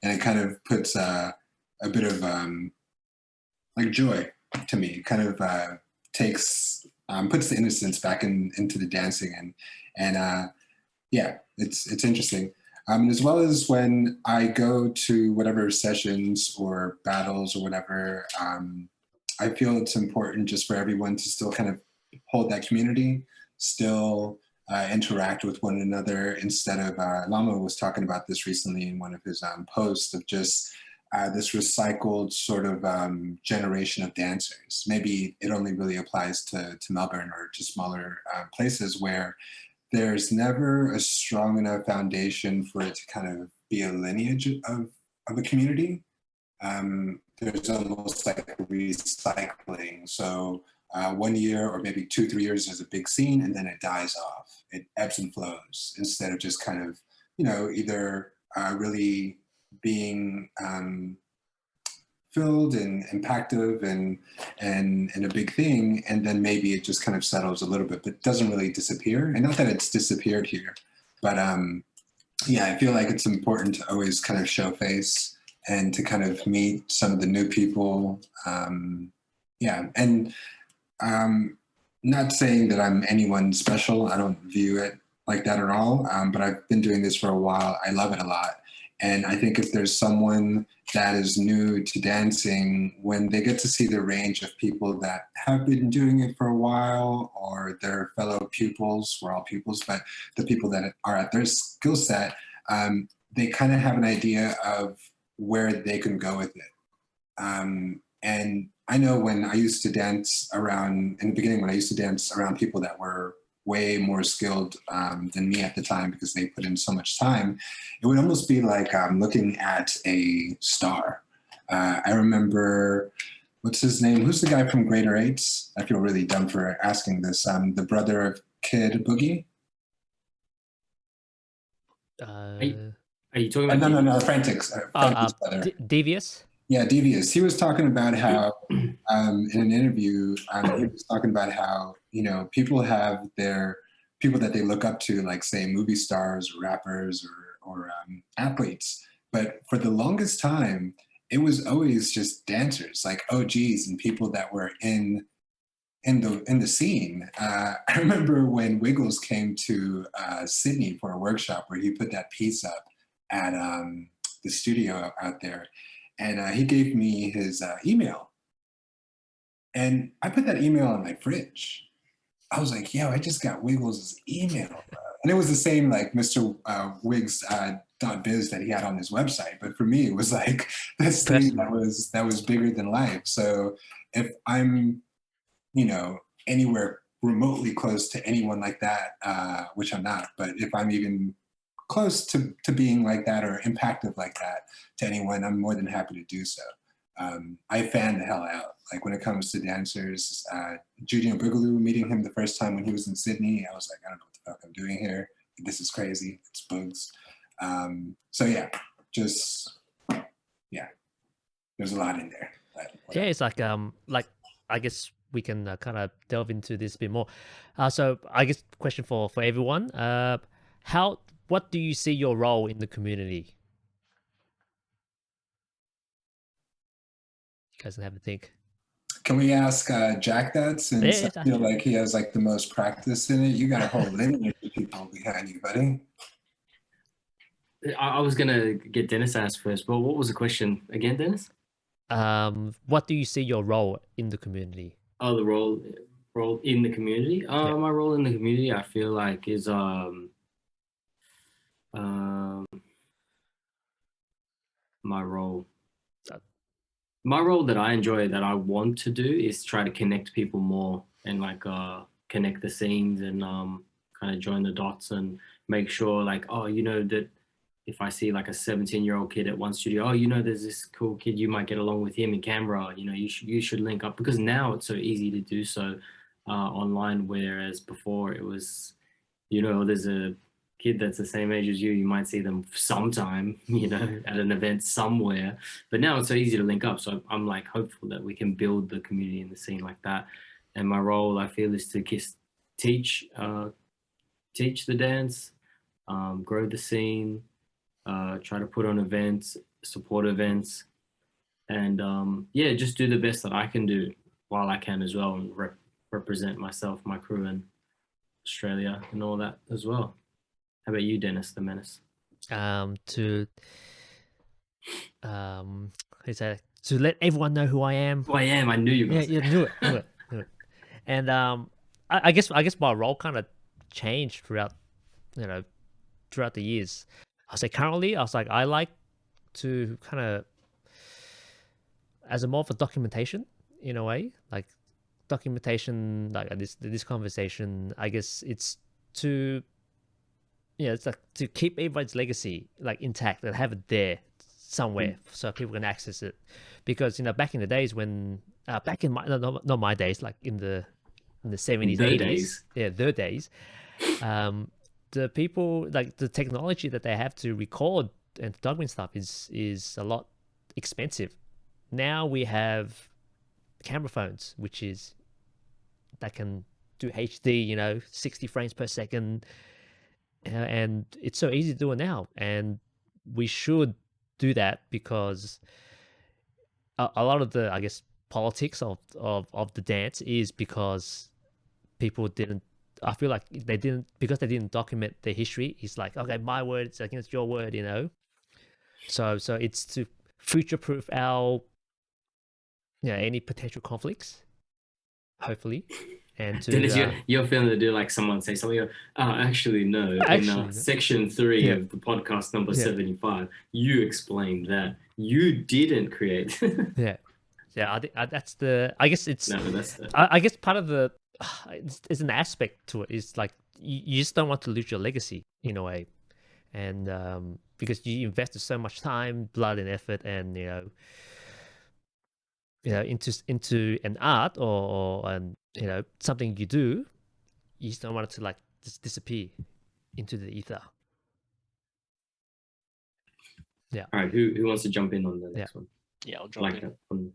and it kind of puts a bit of like joy to me. It kind of puts the innocence back into the dancing, and yeah, it's interesting. As well as when I go to whatever sessions or battles or whatever, I feel it's important just for everyone to still kind of hold that community, still interact with one another, instead of, Lama was talking about this recently in one of his posts, of just this recycled sort of generation of dancers. Maybe it only really applies to Melbourne or to smaller places where there's never a strong enough foundation for it to kind of be a lineage of a community. There's almost like recycling. So 1 year or maybe 2-3 years there's a big scene, and then it dies off. It ebbs and flows, instead of just kind of, you know, either really being filled and impactful and a big thing, and then maybe it just kind of settles a little bit, but doesn't really disappear. And not that it's disappeared here, but yeah, I feel like it's important to always kind of show face and to kind of meet some of the new people. Yeah, and not saying that I'm anyone special. I don't view it like that at all, but I've been doing this for a while. I love it a lot. And I think if there's someone that is new to dancing, when they get to see the range of people that have been doing it for a while, or their fellow pupils, we're all pupils, but the people that are at their skill set, they kind of have an idea of where they can go with it. And I know when I used to dance around, in the beginning, when I used to dance around people that were way more skilled than me at the time, because they put in so much time, it would almost be like looking at a star. I remember, what's his name? Who's the guy from Greater Eights? I feel really dumb for asking this. The brother of Kid Boogie? Are you talking about? No, Frantic's brother. Devious? Yeah, Devious. He was talking about how, in an interview, he was talking about how, you know, people have their people that they look up to, like say movie stars, rappers, or athletes. But for the longest time, it was always just dancers, like OGs and people that were in the scene. I remember when Wiggles came to Sydney for a workshop where he put that piece up at the studio out there, and he gave me his email, and I put that email on my fridge. I was like, yo, I just got Wiggles' email, bro. And it was the same like Mr. Wiggs .biz that he had on his website. But for me, it was like this thing that was bigger than life. So if I'm, you know, anywhere remotely close to anyone like that, which I'm not, but if I'm even close to being like that or impacted like that to anyone, I'm more than happy to do so. I fan the hell out. Like when it comes to dancers, Judy Boogaloo, meeting him the first time when he was in Sydney, I was like, I don't know what the fuck I'm doing here. This is crazy. It's bugs. So yeah, there's a lot in there. Yeah, it's like I guess we can kind of delve into this a bit more. So I guess question for everyone, what do you see your role in the community? You guys can have a think. Can we ask Jack that, since Yeah, I feel like he has like the most practice in it? You got a whole lineage of people behind you, buddy. I was gonna get Danis asked first, but what was the question again, Danis? What do you see your role in the community? Oh, the role in the community. My role in the community, I feel like, is my role that I enjoy, that I want to do, is try to connect people more and like connect the scenes and kind of join the dots and make sure like, oh, you know, that if I see like a 17-year-old kid at one studio, oh, you know, there's this cool kid, you might get along with him in Canberra, you know, you should link up, because now it's so easy to do so online, whereas before it was, you know, there's a kid that's the same age as you might see them sometime, you know, at an event somewhere, but now it's so easy to link up. So I'm like hopeful that we can build the community in the scene like that. And my role, I feel, is to teach the dance, grow the scene, try to put on events, support events, and just do the best that I can do while I can as well, and represent myself, my crew, and Australia and all that as well. How about you, Danis the Menace? To let everyone know who I am. Who I am. I knew you guys. Yeah, knew it. And I guess my role kind of changed throughout the years. I say currently, I like to kind of, as a more of a documentation in a way, like documentation, like this conversation. I guess it's to, it's like to keep everybody's legacy like intact and have it there somewhere so people can access it. Because back in the days when back in my not my days, like in the 70s, 80s, their days, the people, like the technology that they have to record and document stuff is a lot expensive. Now we have camera phones, that can do HD, 60 frames per second, and it's so easy to do it now. And we should do that, because a lot of the, I guess, politics of the dance is because people didn't. I feel like they didn't document the history. It's like, okay, my word is against your word, So it's to future-proof our, any potential conflicts, hopefully, and to. Dennis, you're feeling to do like someone say something. Actually, no. In section 3 of the podcast number 75, you explained that you didn't create. Yeah. That's the. I guess it's. No, that's. I guess part of the. It's an aspect to it. Is like you just don't want to lose your legacy in a way, and because you invested so much time, blood, and effort, and into an art or something you do, you just don't want it to like just disappear into the ether. Yeah. All right. Who wants to jump in on the next one? Yeah, I'll jump in.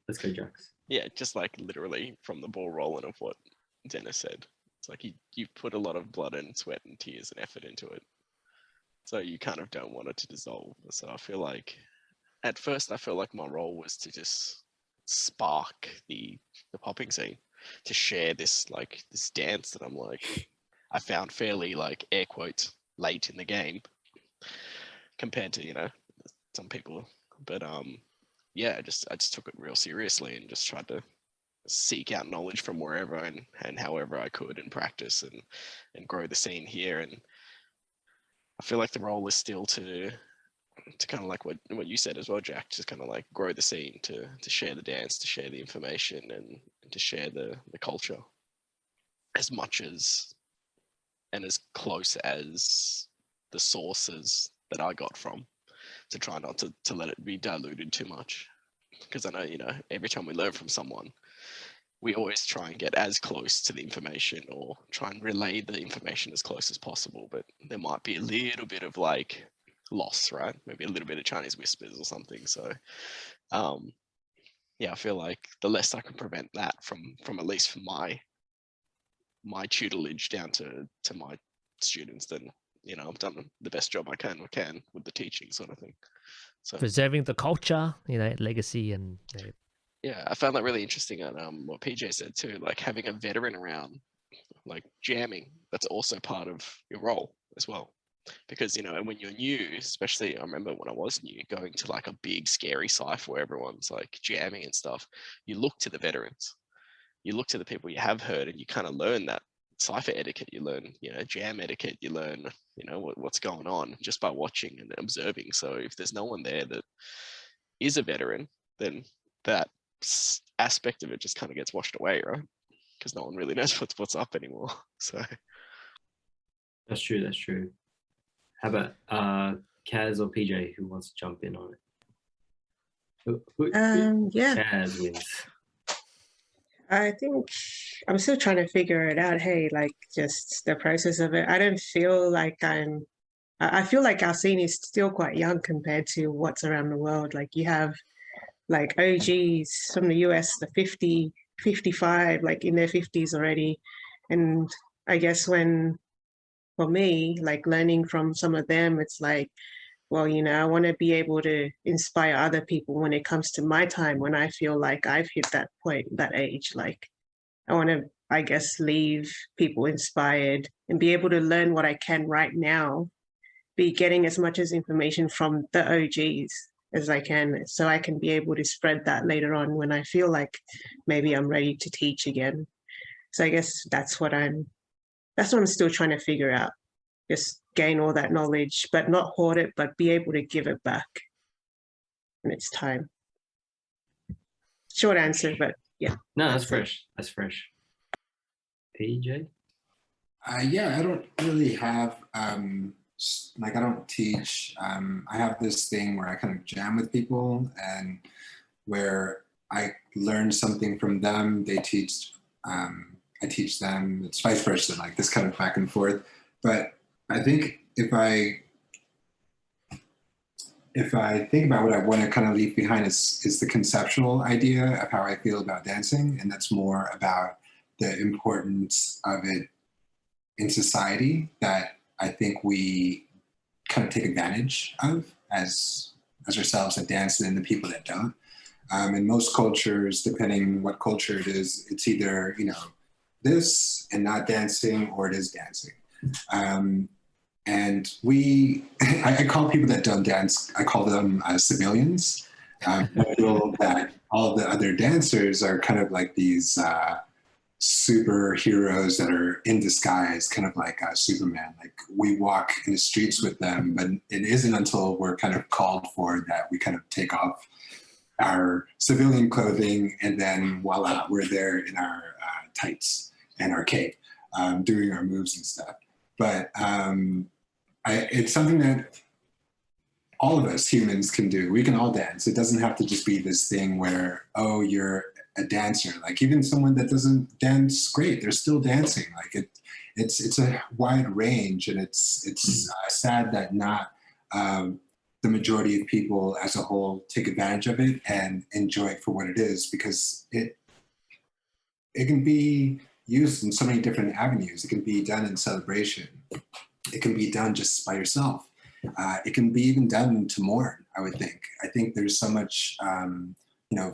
Let's go, Jax. Yeah, just like literally from the ball rolling of what Danis said. It's like you put a lot of blood and sweat and tears and effort into it. So you kind of don't want it to dissolve. So I feel like, at first I felt like my role was to just spark the popping scene, to share this dance that I found fairly, like, air quotes, late in the game, compared to, some people. But yeah, I just took it real seriously and just tried to seek out knowledge from wherever and however I could and practice and grow the scene here. And I feel like the role is still to kind of like what you said as well, Jack, just kind of like grow the scene, to share the dance, to share the information, and to share the culture as much as and as close as the sources that I got from, to try not to let it be diluted too much. Because I know, you know, every time we learn from someone, we always try and get as close to the information, or try and relay the information as close as possible. But there might be a little bit of like loss, right? Maybe a little bit of Chinese whispers or something. So yeah, I feel like the less I can prevent that from at least from my tutelage down to my students, then, you know, I've done the best job I can with the teaching sort of thing. So Preserving the culture, you know, legacy, and yeah, I found that really interesting. And what PJ said too, like having a veteran around, like jamming, that's also part of your role as well. Because, you know, when you're new, especially, I remember when I was new, going to like a big scary cypher where everyone's like jamming and stuff, you look to the veterans, you look to the people you have heard, and you kind of learn that cypher etiquette, you learn, you know, jam etiquette, you learn, you know, what's going on just by watching and observing. So if there's no one there that is a veteran, then that aspect of it just kind of gets washed away, right? Because no one really knows what's up anymore. So That's true. That's true. How about Kaz or PJ? Who wants to jump in on it? Yeah, Kaz wins. I think I'm still trying to figure it out. Hey, like just the process of it. I don't feel like I feel like our scene is still quite young compared to what's around the world. Like you have like OGs from the US, the 50, 55, like in their 50s already. And I guess for me, like learning from some of them, it's like, well, you know, I want to be able to inspire other people when it comes to my time, when I feel like I've hit that point, that age. Like I want to, I guess, leave people inspired and be able to learn what I can right now, be getting as much as information from the OGs as I can, so I can be able to spread that later on when I feel like maybe I'm ready to teach again. So I guess that's what I'm still trying to figure out. Just gain all that knowledge, but not hoard it, but be able to give it back when it's time. Short answer, but yeah. No, that's fresh. That's fresh. PJ? Yeah, I don't really have, like I don't teach. I have this thing where I kind of jam with people, and where I learn something from them, they teach, I teach them. It's vice versa, like this kind of back and forth. But I think if I think about what I want to kind of leave behind is the conceptual idea of how I feel about dancing, and that's more about the importance of it in society that I think we kind of take advantage of as ourselves that dance, and the people that don't. In most cultures, depending what culture it is, it's either, you know, this and not dancing, or it is dancing. And I call people that don't dance, I call them civilians. I feel that all the other dancers are kind of like these superheroes that are in disguise, kind of like Superman. Like we walk in the streets with them, but it isn't until we're kind of called for that we kind of take off our civilian clothing, and then voila, we're there in our tights and our cape, doing our moves and stuff. But it's something that all of us humans can do. We can all dance. It doesn't have to just be this thing where, oh, you're a dancer. Like even someone that doesn't dance great, they're still dancing. Like it's a wide range, and it's sad that not the majority of people as a whole take advantage of it and enjoy it for what it is, because it can be used in so many different avenues. It can be done in celebration. It can be done just by yourself. It can be even done to mourn, I would think. I think there's so much,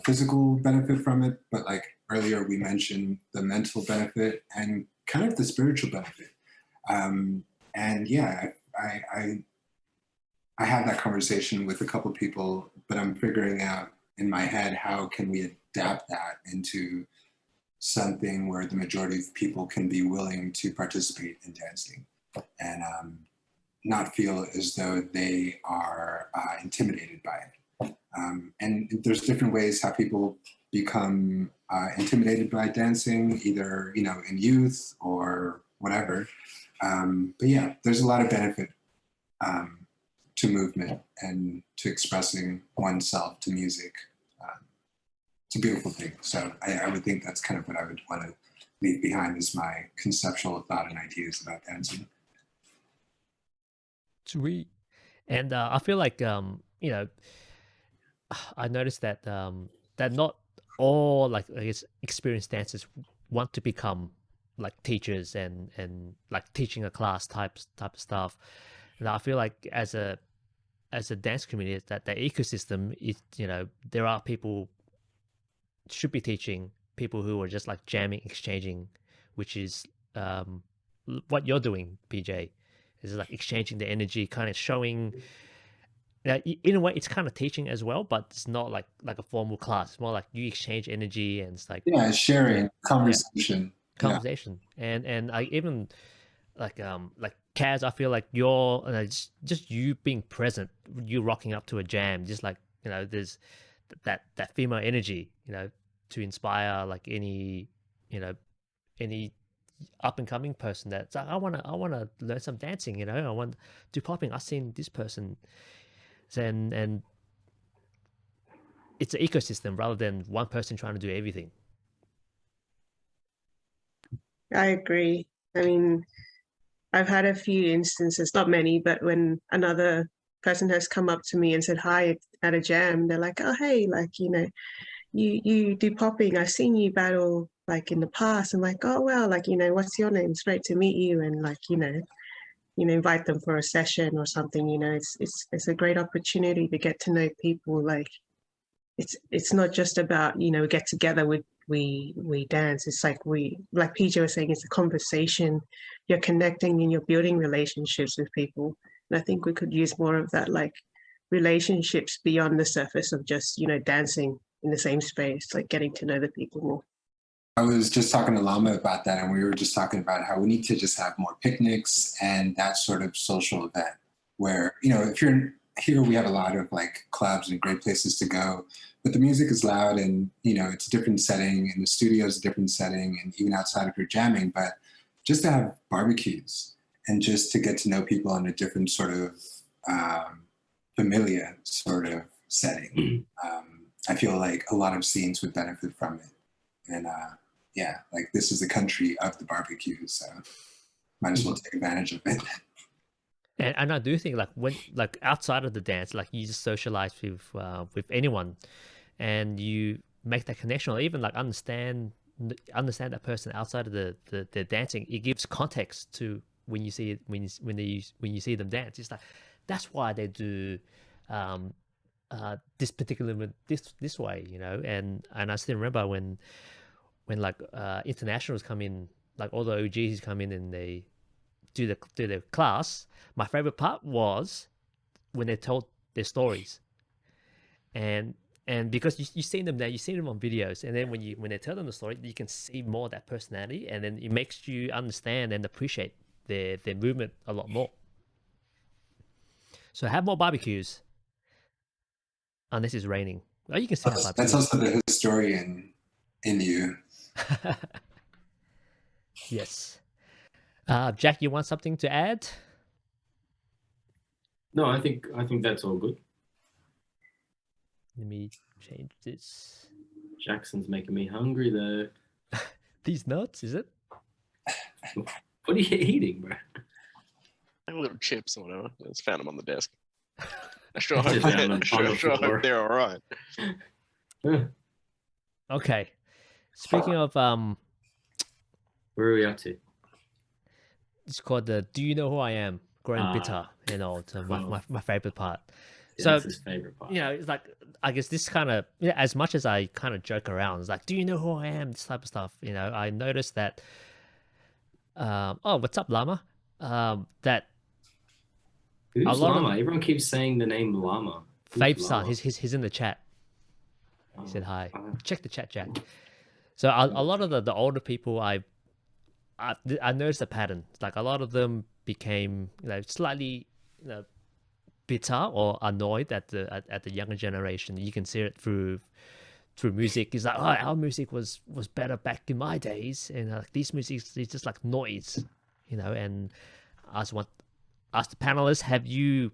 physical benefit from it, but like earlier we mentioned the mental benefit and kind of the spiritual benefit. And yeah, I have that conversation with a couple people, but I'm figuring out in my head, how can we adapt that into something where the majority of people can be willing to participate in dancing and not feel as though they are intimidated by it. And there's different ways how people become intimidated by dancing, either, you know, in youth or whatever. But yeah, there's a lot of benefit to movement and to expressing oneself to music. It's a beautiful thing. So I would think that's kind of what I would want to leave behind as my conceptual thought and ideas about dancing. Sweet. And I feel like you know, I noticed that that not all, like, I guess, experienced dancers want to become like teachers and like teaching a class type of stuff. And I feel like as a dance community, that the ecosystem is, you know, there are people should be teaching people who are just like jamming, exchanging, which is what you're doing, PJ. Is like exchanging the energy, kind of showing. In a way, it's kind of teaching as well, but it's not like a formal class. It's more like you exchange energy, and it's like, yeah, sharing, conversation, conversation. And I even like Kaz, I feel like you're just you being present, you rocking up to a jam, just like, you know, there's that female energy, you know, to inspire like any, you know, any up and coming person that's like, I wanna learn some dancing, you know, I want to do popping. I've seen this person, and it's an ecosystem rather than one person trying to do everything. I agree. I mean, I've had a few instances, not many, but when another person has come up to me and said hi at a jam, they're like, oh, hey, like, you know, you do popping. I've seen you battle like in the past. I'm like, oh, well, like, you know, what's your name? It's great to meet you. And like, you know, invite them for a session or something. You know, it's a great opportunity to get to know people. Like, it's not just about, you know, get together with we dance. It's like like PJ was saying, it's a conversation. You're connecting and you're building relationships with people. And I think we could use more of that, like relationships beyond the surface of just, you know, dancing in the same space, like getting to know the people more. I was just talking to Lama about that, and we were just talking about how we need to just have more picnics and that sort of social event where, you know, if you're here, we have a lot of like clubs and great places to go, but the music is loud and, you know, it's a different setting, and the studio is a different setting, and even outside of your jamming, but just to have barbecues and just to get to know people in a different sort of familiar sort of setting. I feel like a lot of scenes would benefit from it. And yeah, like this is the country of the barbecue, so might as well take advantage of it. And I do think like when like outside of the dance, like you just socialize with anyone, and you make that connection, or even like understand that person outside of the dancing. It gives context to when you see it, when you see them dance. It's like that's why they do this particular this way, you know. And I still remember when like internationals come in, like all the OGs come in and they do the class. My favorite part was when they told their stories, and because you see them there, you see them on videos, and then when they tell them the story, you can see more of that personality, and then it makes you understand and appreciate their movement a lot more. So have more barbecues, unless it's raining. Oh, you can still have barbecues. That's also the historian in you. Yes. Jack, you want something to add? No, I think that's all good. Let me change this. Jackson's making me hungry though. These nuts, is it? What are you eating, bro? Little chips or whatever. I just found them on the desk. I sure Just hope, found them on the floor. hope they're all right. Okay. Speaking of Where are we up to? it's called the Do You Know Who I Am? Growing bitter, you know, it's my favorite part. So That's his favorite part. you know, it's like, I guess this kind of, as much as I kind of joke around, it's like, do you know who I am? This type of stuff. You know, I noticed that. Oh, what's up, Llama? That A Who's lot of- Llama? Everyone keeps saying the name Llama. Who's Fave's son, Llama? he's in the chat. Oh, He said hi. oh. Check the chat, Jack. So a lot of the older people, I noticed a pattern. It's like a lot of them became slightly bitter or annoyed at the younger generation. You can see it through music. It's like, oh, our music was better back in my days, and these music is just like noise, And I just want ask the panelists: have you,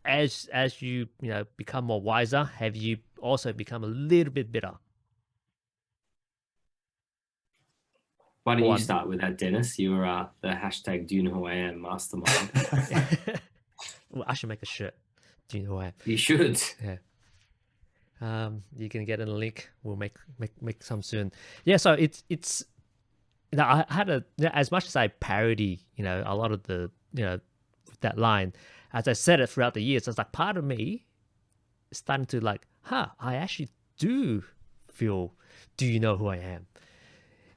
as you become more wiser, have you also become a little bit bitter? Why don't you One. start with that, Dennis? You were the hashtag DoYouKnowWhoIAm mastermind. Well, I should make a shirt. Do you know who I am? You should. Yeah. You can get in a link. We'll make some soon. Yeah. So it's. I had as much as I parody, a lot of the, that line, as I said it throughout the years, it's like part of me is starting to I actually do feel, do you know who I am?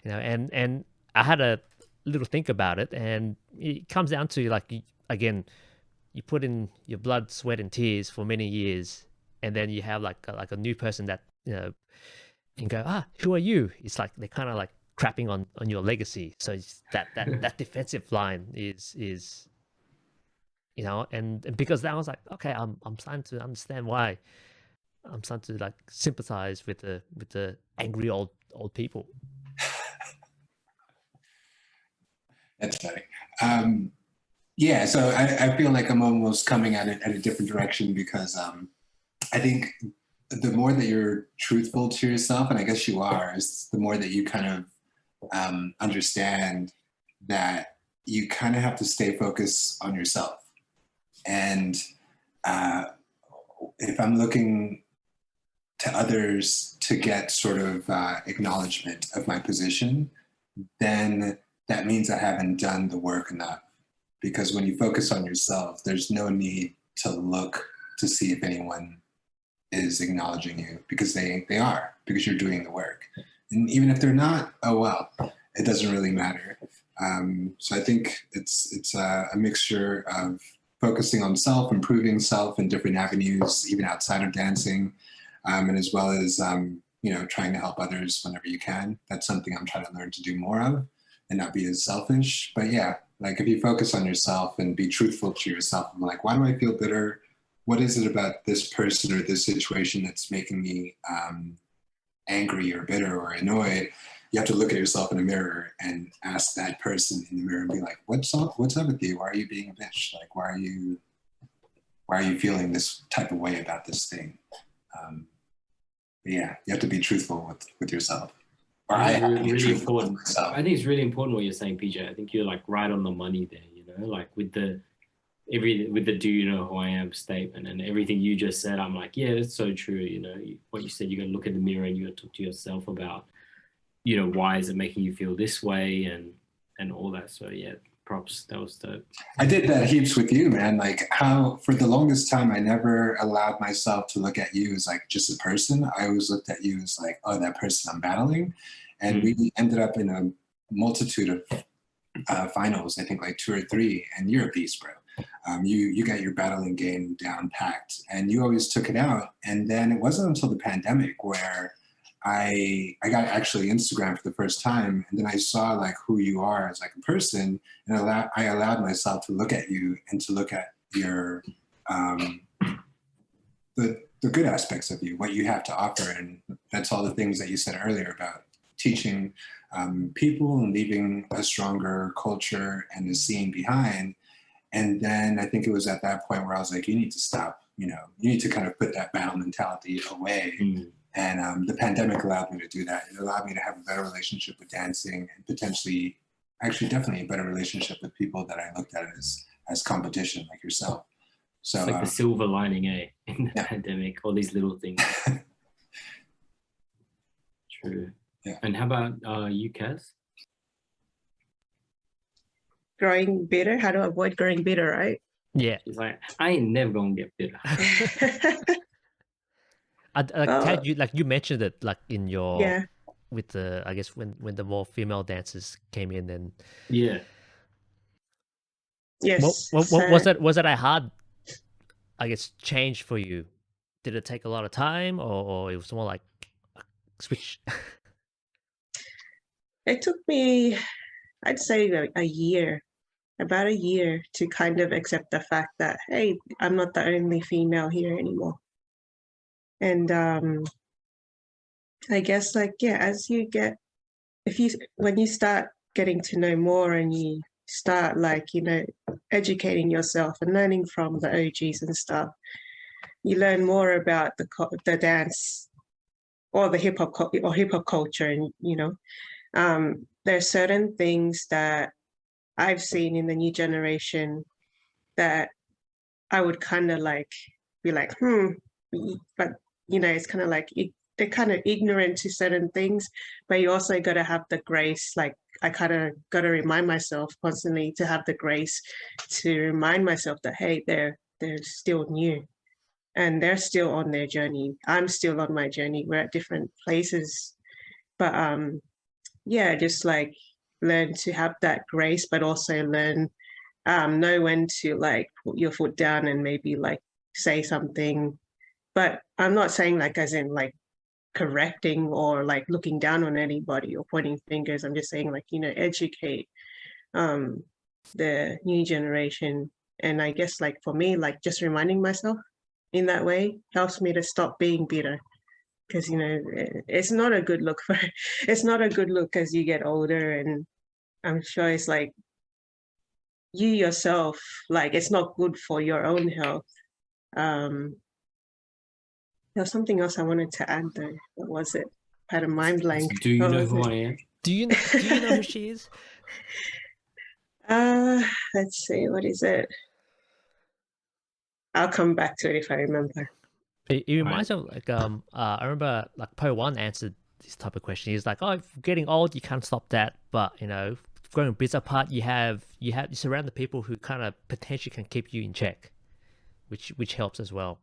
And I had a little think about it, and it comes down to again, you put in your blood, sweat, and tears for many years, and then you have a new person that and go, who are you? It's like they're kind of crapping on your legacy. So it's that defensive line is and because that was okay, I'm starting to understand why. I'm starting to sympathize with the angry old people. That's funny. Yeah, so I feel like I'm almost coming at it at a different direction because I think the more that you're truthful to yourself, and I guess you are, is the more that you kind of understand that you kind of have to stay focused on yourself. And if I'm looking to others to get sort of acknowledgement of my position, then that means I haven't done the work enough. Because when you focus on yourself, there's no need to look to see if anyone is acknowledging you, because they are, because you're doing the work. And even if they're not, oh well, it doesn't really matter. So I think it's a mixture of focusing on self, improving self in different avenues, even outside of dancing, and as well as trying to help others whenever you can. That's something I'm trying to learn to do more of, and not be as selfish. But yeah, if you focus on yourself and be truthful to yourself, I'm like, why do I feel bitter? What is it about this person or this situation that's making me angry or bitter or annoyed? You have to look at yourself in the mirror and ask that person in the mirror and be like, what's up with you? Why are you being a bitch? Why are you feeling this type of way about this thing? Yeah, you have to be truthful with yourself. Or I have to be really truthful with important. myself. I think it's really important what you're saying, PJ. I think you're right on the money there. With the "Do you know who I am" statement and everything you just said. I'm like, yeah, that's so true. What you said. You got to look in the mirror and you got to talk to yourself about, why is it making you feel this way and all that. So yeah, props. That was dope. I did that heaps with you, man. How for the longest time, I never allowed myself to look at you as just a person. I always looked at you as oh, that person I'm battling. And we ended up in a multitude of finals, I think 2 or 3, and you're a beast, bro. You got your battling game down packed, and you always took it out. And then it wasn't until the pandemic where I got actually Instagram for the first time, and then I saw who you are as a person, and I allowed myself to look at you and to look at your the good aspects of you, what you have to offer, and that's all the things that you said earlier about teaching people and leaving a stronger culture and a scene behind. And then I think it was at that point where I was like, you need to stop. You need to kind of put that battle mentality away. And the pandemic allowed me to do that. It allowed me to have a better relationship with dancing and potentially, actually definitely a better relationship with people that I looked at as competition, like yourself. So It's the silver lining, in the pandemic, all these little things. True. Yeah. And how about you, Kaz? Growing bitter, how to avoid growing bitter, right? Yeah. She's like, I ain't never gonna get bitter. Kat, you mentioned it in your Yeah. with the, I guess when the more female dancers came in, and Yeah. Yes. Was it a hard, I guess, change for you? Did it take a lot of time, or it was more like a switch? It took me, I'd say, a year, about a year, to kind of accept the fact that, hey, I'm not the only female here anymore. And I guess, like, yeah, as you get, when you start getting to know more and you start, like, educating yourself and learning from the OGs and stuff, you learn more about the dance or the hip hop culture, and there's certain things that I've seen in the new generation that I would kind of like be like, but it's kind of like they're kind of ignorant to certain things, but you also got to have the grace. Like, I kind of got to remind myself constantly to have the grace to remind myself that, hey, they're still new and they're still on their journey. I'm still on my journey. We're at different places, but yeah, just like learn to have that grace, but also know when to like put your foot down and maybe like say something. But I'm not saying like as in like correcting or like looking down on anybody or pointing fingers. I'm just saying, like, educate the new generation. And I guess, like, for me, like, just reminding myself in that way helps me to stop being bitter, because it's not a good look it's not a good look as you get older. And I'm sure it's like you yourself, like, it's not good for your own health. There's something else I wanted to add though. What was it? I had a mind blank. Do you What know was who it? I am? Do you know who she is? Let's see, what is it? I'll come back to it if I remember. It reminds me of like I remember like Po1 answered this type of question. He's like, oh, if you're getting old, you can't stop that, but growing bits apart, you surround the people who kind of potentially can keep you in check, which helps as well.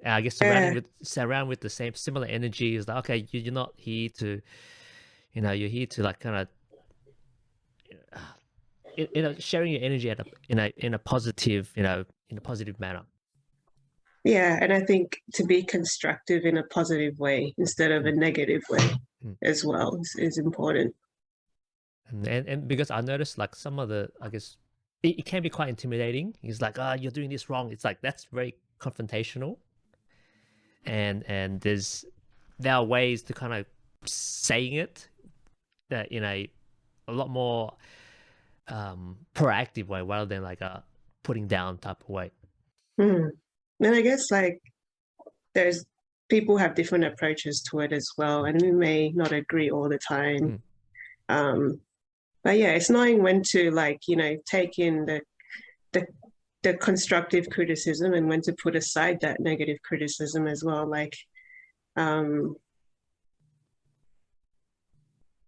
And I guess surround with the same similar energy is like, okay, you're not here to, you're here to like kind of, sharing your energy in a positive, in a positive manner. Yeah, and I think to be constructive in a positive way instead of a negative way as well is important. And because I noticed like some of the, I guess it can be quite intimidating. It's like, you're doing this wrong. It's like, that's very confrontational. And there are ways to kind of saying it that in a lot more proactive way rather than like a putting down type of way. And I guess like there's people have different approaches to it as well, and we may not agree all the time. But yeah, it's knowing when to like, take in the constructive criticism and when to put aside that negative criticism as well. Like,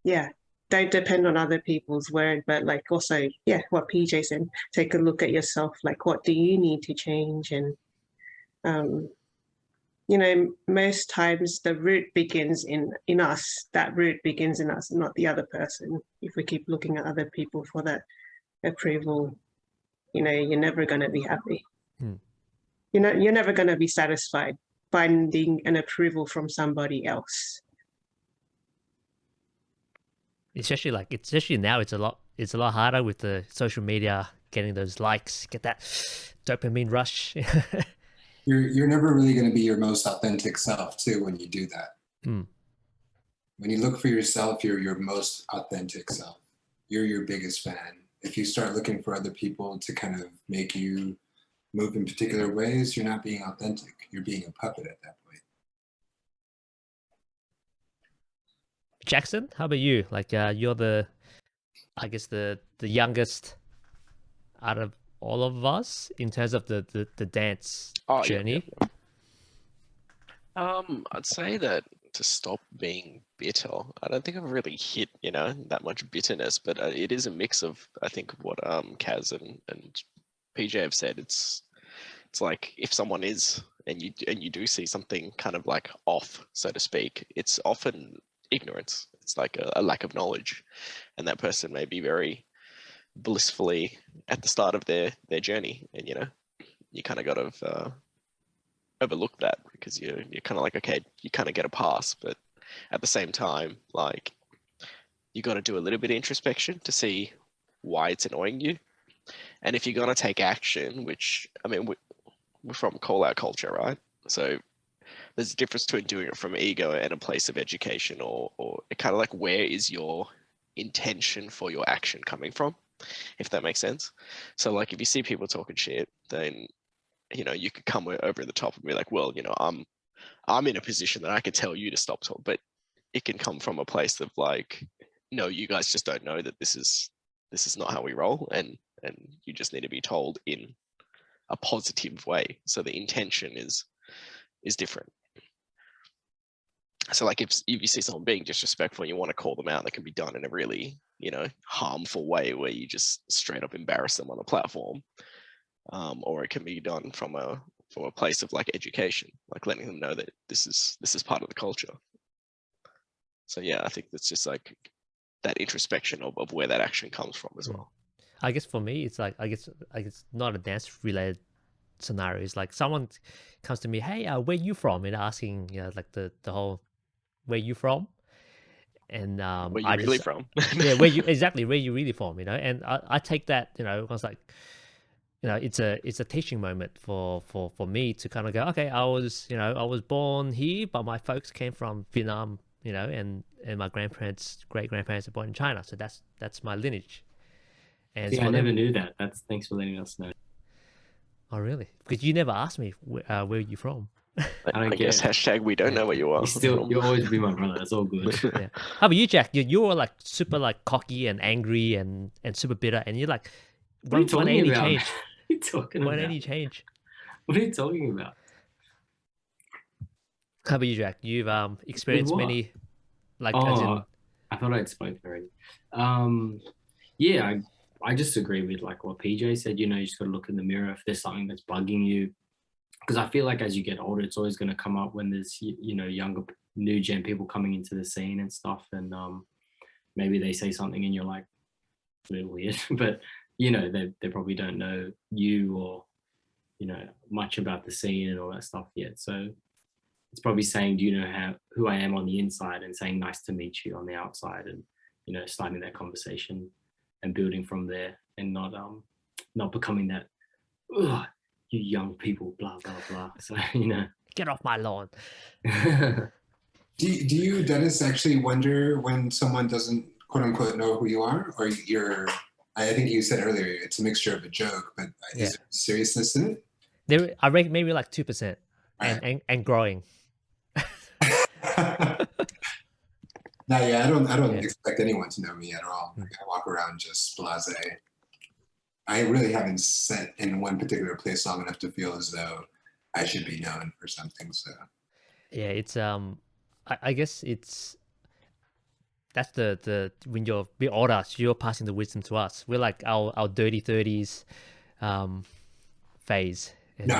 yeah, don't depend on other people's word, but like also, yeah, what PJ said, take a look at yourself. Like, what do you need to change? And, most times the root begins in us. That root begins in us, not the other person. If we keep looking at other people for that approval, you're never going to be happy. You're never going to be satisfied finding an approval from somebody else. Especially now, it's a lot harder with the social media, getting those likes, get that dopamine rush. You're never really going to be your most authentic self too when you do that. When you look for yourself, you're your most authentic self. You're your biggest fan. If you start looking for other people to kind of make you move in particular ways, you're not being authentic. You're being a puppet at that point. Jackson, how about you? Like, you're the youngest out of all of us in terms of the dance journey. Yeah. I'd say that to stop being bitter, I don't think I've really hit, that much bitterness, but it is a mix of, I think, what Kaz and PJ have said. It's like if someone is, and you do see something kind of like off, so to speak, it's often ignorance. It's like a lack of knowledge, and that person may be very, blissfully at the start of their journey, and you kind of got to overlook that, because you're kind of like, okay, you kind of get a pass, but at the same time, like, you got to do a little bit of introspection to see why it's annoying you. And if you're going to take action, which, I mean, we're from call-out culture, right? So there's a difference between doing it from ego and a place of education, or kind of like, where is your intention for your action coming from, if that makes sense. So like, if you see people talking shit, then you could come over the top and be like, well, I'm in a position that I could tell you to stop talking, but it can come from a place of like, no, you guys just don't know that this is not how we roll, and you just need to be told in a positive way. So the intention is different. So like, if you see someone being disrespectful and you want to call them out, that can be done in a really harmful way, where you just straight up embarrass them on a platform, or it can be done from a place of like education, like letting them know that this is part of the culture. So yeah, I think that's just like that introspection of where that action comes from as well. I guess for me, it's like, I guess not a dance related scenario. It's like someone comes to me, hey, where you from? And asking, like the whole, where you from? And where you really from? Yeah, where you really from? And I take that, I was like, it's a teaching moment for me to kind of go, okay, I was born here, but my folks came from Vietnam, and my great grandparents are born in China, so that's my lineage. And I never knew that. Thanks for letting us know. Oh really? Because you never asked me where you from. I guess hashtag we don't know where you are. You'll always be my brother. It's all good. Yeah. How about you, Jack? You were like super like cocky and angry and super bitter, and you're like, what are you talking about? change? What are you talking about? 180 change. What are you talking about? How about you, Jack? You've experienced many, like, as in... I thought I'd spoken already. Yeah, I just agree with like what PJ said. You just got to look in the mirror if there's something that's bugging you, because I feel like as you get older, it's always going to come up when there's younger, new gen people coming into the scene and stuff, and maybe they say something and you're like, a little weird, but they probably don't know you or much about the scene and all that stuff yet. So it's probably saying, do you know who I am on the inside, and saying nice to meet you on the outside, and starting that conversation and building from there, and not becoming that, ugh, you young people, blah blah blah. So get off my lawn. Do you, Danis, actually wonder when someone doesn't quote unquote know who you are, or I think you said earlier it's a mixture of a joke, but is there seriousness in it? I rate maybe like 2%, and growing. No, yeah, I don't expect anyone to know me at all. Like, I walk around just blasé. I really haven't sat in one particular place long enough to feel as though I should be known for something. So yeah, it's I guess that's the when you're a bit older, you're passing the wisdom to us. We're like our dirty 30s phase. No,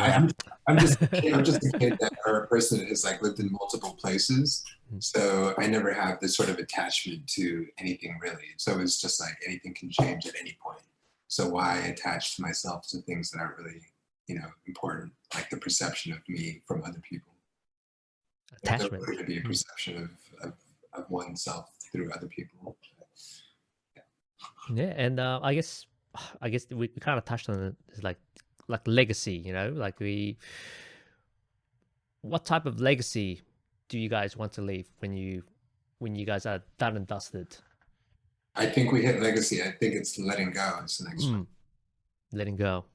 I'm just a kid or a person that has like lived in multiple places. So I never have this sort of attachment to anything really. So it's just like anything can change at any point. So why attach myself to things that aren't really, important, like the perception of me from other people. Attachment. There's going to be a perception of oneself through other people. Yeah, and I guess we kind of touched on it. It's like legacy, like what type of legacy do you guys want to leave when you guys are done and dusted? I think we hit legacy. I think it's letting go. It's the next one. Letting go.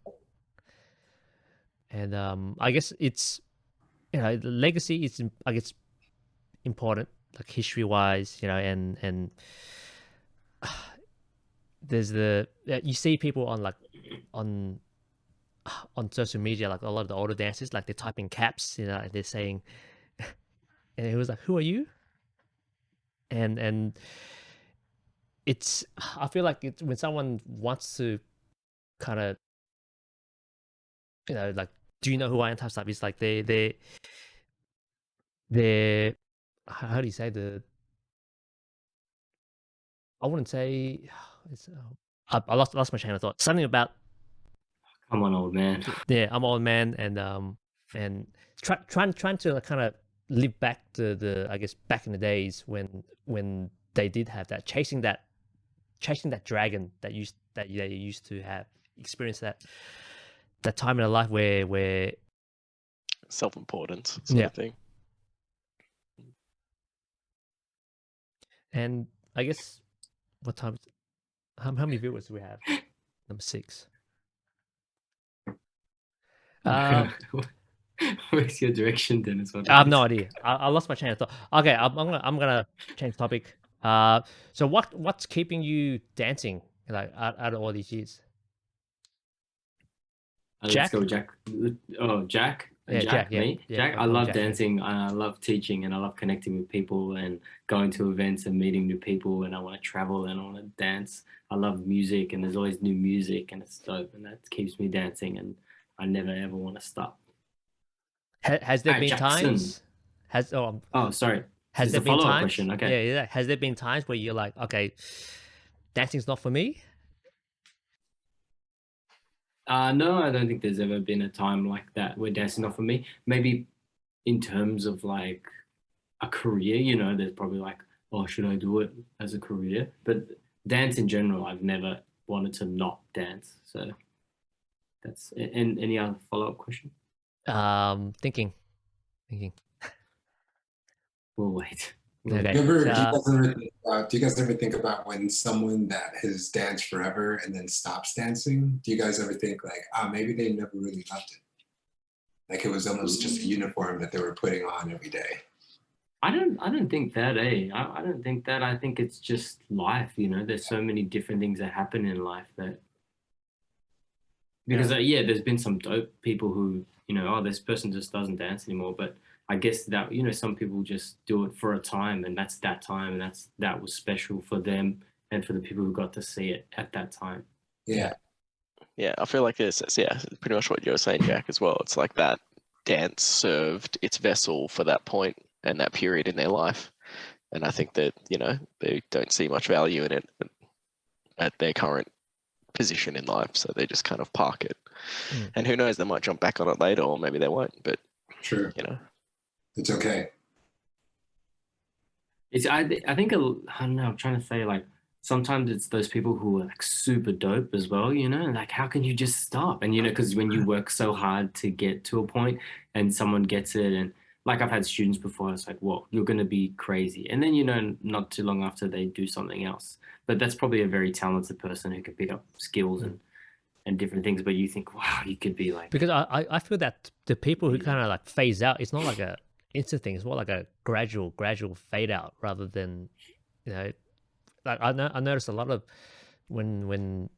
And I guess it's the legacy is, I guess, important, like history wise, and there's you see people on social media, like a lot of the older dancers, like they type in caps, and they're saying, and it was like, who are you? And it's, I feel like it's when someone wants to kind of, like, do you know who I am type stuff, it's like they're how do you say I wouldn't say it's I lost my train of thought. Something about Come on, old man. yeah, I'm old man, and trying to kind of live back the I guess back in the days when they did have that chasing that dragon that they used to have experience that time in their life where Self-importance Yeah. of thing. and I guess what time how many viewers do we have? Number 6. Where's your direction, Dennis? I have no idea. I lost my train of thought. Okay, I'm gonna change topic. So what's keeping you dancing like out of all these years? Let's Jack? go, Jack. Oh, Jack. Yeah, Jack, yeah, Me. yeah, Jack. I'll I call love Jack, yeah. dancing. I love teaching, and I love connecting with people and going to events and meeting new people. And I want to travel and I want to dance. I love music, and there's always new music, and it's dope, and that keeps me dancing. And I never ever want to stop. Has there been Jackson. times? Oh, sorry. Has It's there a been follow-up times? question. Okay. Yeah. Has there been times where you're like, okay, dancing's not for me? No, I don't think there's ever been a time like that where dancing's not for me. Maybe in terms of like a career, there's probably like, oh, should I do it as a career? But dance in general, I've never wanted to not dance. So that's, and any other follow-up question? Thinking. We'll wait. Okay. Do you guys ever think about when someone that has danced forever and then stops dancing? Do you guys ever think like, maybe they never really loved it? Like it was almost just a uniform that they were putting on every day. I don't think that, I don't think that. I think it's just life, There's so many different things that happen in life that, because there's been some dope people who, this person just doesn't dance anymore. But I guess that, some people just do it for a time, and that's that time, and that was special for them and for the people who got to see it at that time. Yeah. Yeah, I feel like it's pretty much what you were saying, Jack, as well. It's like that dance served its vessel for that point and that period in their life. And I think that, they don't see much value in it at their current position in life. So they just kind of park it. And who knows, they might jump back on it later, or maybe they won't. But, Sure. It's okay. I think, I don't know, I'm trying to say like, sometimes it's those people who are like super dope as well, like how can you just stop? And, because when you work so hard to get to a point and someone gets it, and like I've had students before, it's like, whoa, you're going to be crazy. And then, not too long after they do something else. But that's probably a very talented person who can pick up skills and different things. But you think, wow, you could be like. Because I feel that the people who kind of like phase out, it's not like a instant thing. It's more like a gradual fade out rather than, like I noticed a lot of when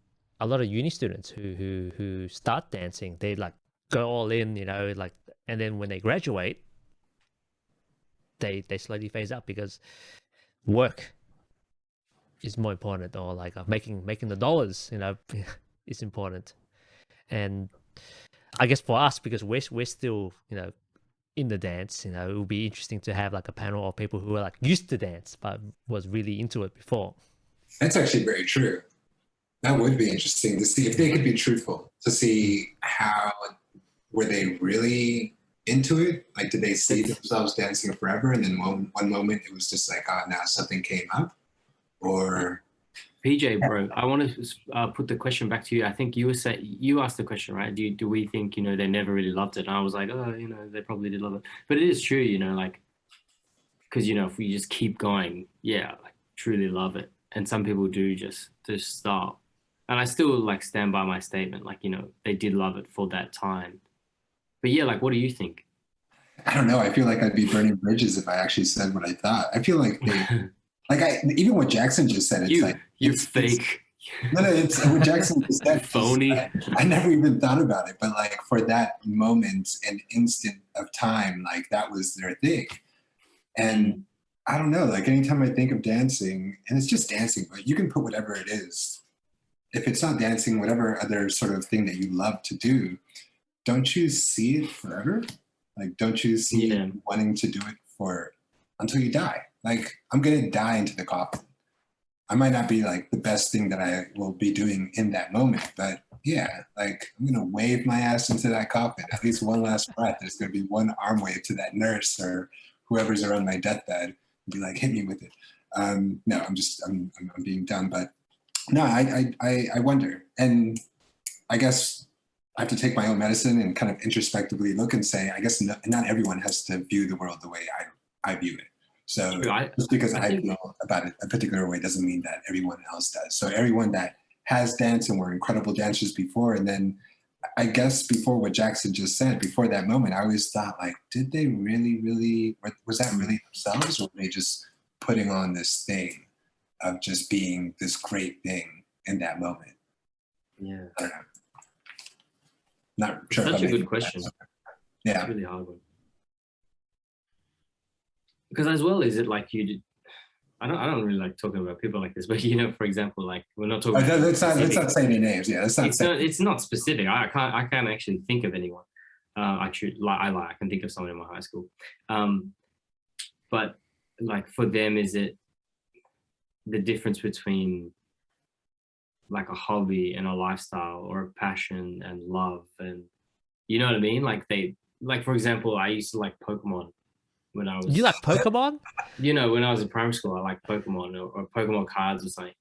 a lot of uni students who start dancing, they like go all in, like, and then when they graduate, they slowly phase out because work is more important, or like making the dollars, is important. And I guess for us, because we're still, in the dance, it would be interesting to have like a panel of people who are like used to dance but was really into it before. That's actually very true. That would be interesting to see if they could be truthful, to see how were they really into it? Like, did they see themselves dancing forever, and then one moment it was just like, now something came up? Or PJ, bro, I want to put the question back to you. I think you asked the question, right? Do we think, they never really loved it? And I was like, oh, they probably did love it. But it is true, like, because, if we just keep going, like truly love it. And some people do just stop. And I still like stand by my statement, like, they did love it for that time. But like, what do you think? I don't know. I feel like I'd be burning bridges if I actually said what I thought. I feel like even what Jackson just said, it's you're fake. No, it's what Jackson just said. Phony. I never even thought about it, but like for that moment and instant of time, like that was their thing. And I don't know, like anytime I think of dancing, and it's just dancing, but you can put whatever it is. If it's not dancing, whatever other sort of thing that you love to do, don't you see it forever? Like, don't you see wanting to do it until you die? Like, I'm going to die into the coffin. I might not be like the best thing that I will be doing in that moment, but yeah, like I'm gonna wave my ass into that coffin. At least one last breath. There's gonna be one arm wave to that nurse or whoever's around my deathbed and be like, hit me with it. No, I'm being dumb, but no, I wonder. And I guess I have to take my own medicine and kind of introspectively look and say, I guess not everyone has to view the world the way I view it. So just because I feel about it a particular way doesn't mean that everyone else does. So everyone that has danced and were incredible dancers before, and then I guess before what Jackson just said, before that moment, I always thought like, did they really, was that really themselves, or were they just putting on this thing of just being this great thing in that moment? Yeah. I don't know. Not sure. Such a good question. Yeah. It's a really hard one. Because as well, is it like you did? I don't really like talking about people like this, but you know, for example, like we're not talking. Let's not say any names. Yeah, it's not specific. I can't actually think of anyone. I can think of someone in my high school. But like for them, is it the difference between like a hobby and a lifestyle, or a passion and love, and you know what I mean? Like for example, I used to like Pokemon when I was. You like Pokemon? You know, when I was in primary school, I liked Pokemon or Pokemon cards or something.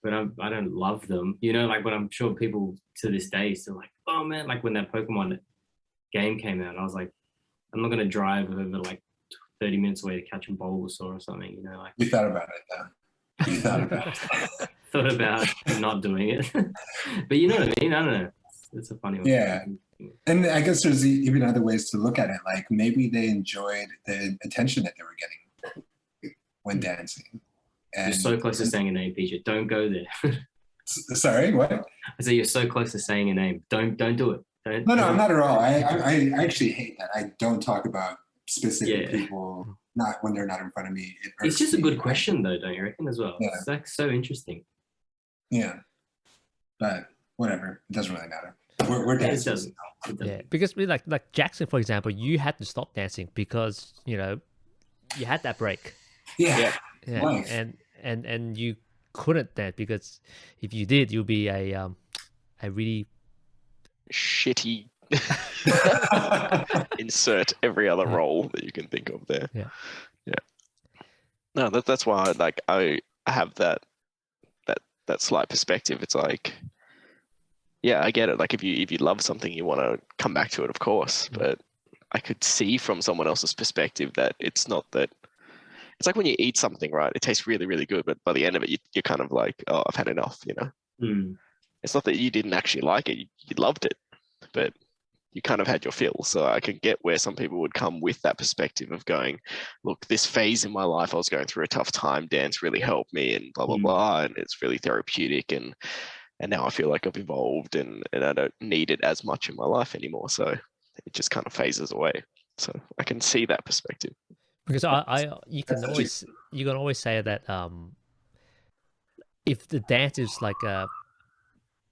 But I don't love them, you know. Like, but I'm sure people to this day still like, oh man, like when that Pokemon game came out, I was like, I'm not gonna drive over like 30 minutes away to catch a Bulbasaur or something, you know. Like you thought about it, though. You thought about it. Thought about not doing it, but you know what I mean. I don't know. It's a funny one. Yeah. And I guess there's even other ways to look at it. Like maybe they enjoyed the attention that they were getting when dancing. And you're so close to saying a name, PJ. Don't go there. Sorry, what? I say you're so close to saying a name. Don't do it. No, I'm not at all. I actually hate that. I don't talk about specific people, not when they're not in front of me. It's just a good question, though, don't you reckon, as well? Yeah. It's like so interesting. Yeah, but whatever. It doesn't really matter. We're dancing. It doesn't. Yeah, because like Jackson, for example, you had to stop dancing because you know you had that break. Yeah. Nice. And you couldn't dance because if you did, you'll be a really shitty. Insert every other role that you can think of there. Yeah. No, that's why like I have that slight perspective. It's like, yeah, I get it. Like if you love something, you want to come back to it, of course. But I could see from someone else's perspective that it's not that. It's like when you eat something, right? It tastes really, really good, but by the end of it, you're kind of like, oh, I've had enough, you know? It's not that you didn't actually like it. You loved it, but you kind of had your fill. So I can get where some people would come with that perspective of going, look, this phase in my life, I was going through a tough time. Dance really helped me and blah, blah, blah. And it's really therapeutic. And now I feel like I've evolved and I don't need it as much in my life anymore. So it just kind of phases away. So I can see that perspective. Because you can always say that if the dance is like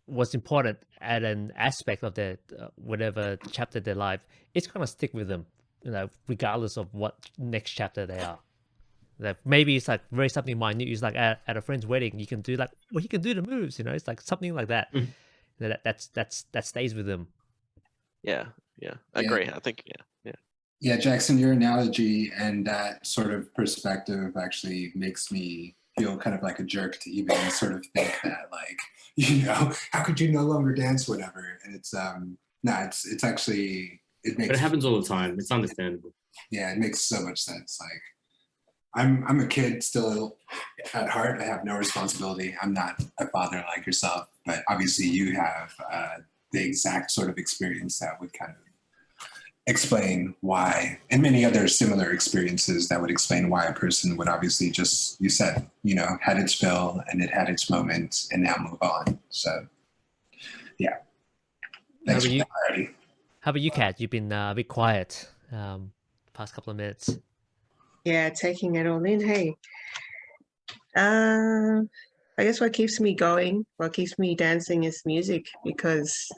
what's important at an aspect of their whatever chapter of their life, it's gonna stick with them, you know, regardless of what next chapter they are. That maybe it's like very something minute. It's like at a friend's wedding, you can do like, well, he can do the moves, you know. It's like something like that. That stays with them. Yeah, I agree. I think Yeah, Jackson, your analogy and that sort of perspective actually makes me feel kind of like a jerk to even sort of think that, like, you know, how could you no longer dance, whatever? And it's it's actually, it makes. But it happens all the time. It's understandable. Yeah, it makes so much sense. Like, I'm a kid still at heart. I have no responsibility. I'm not a father like yourself, but obviously you have the exact sort of experience that would kind of explain why, and many other similar experiences that would explain why a person would obviously just, you said, you know, had its fill and it had its moment and now move on. So yeah. Thanks for the clarity. How about you, Kat? You've been a bit quiet past couple of minutes. Yeah, taking it all in. Hey, I guess what keeps me going, what keeps me dancing is music, because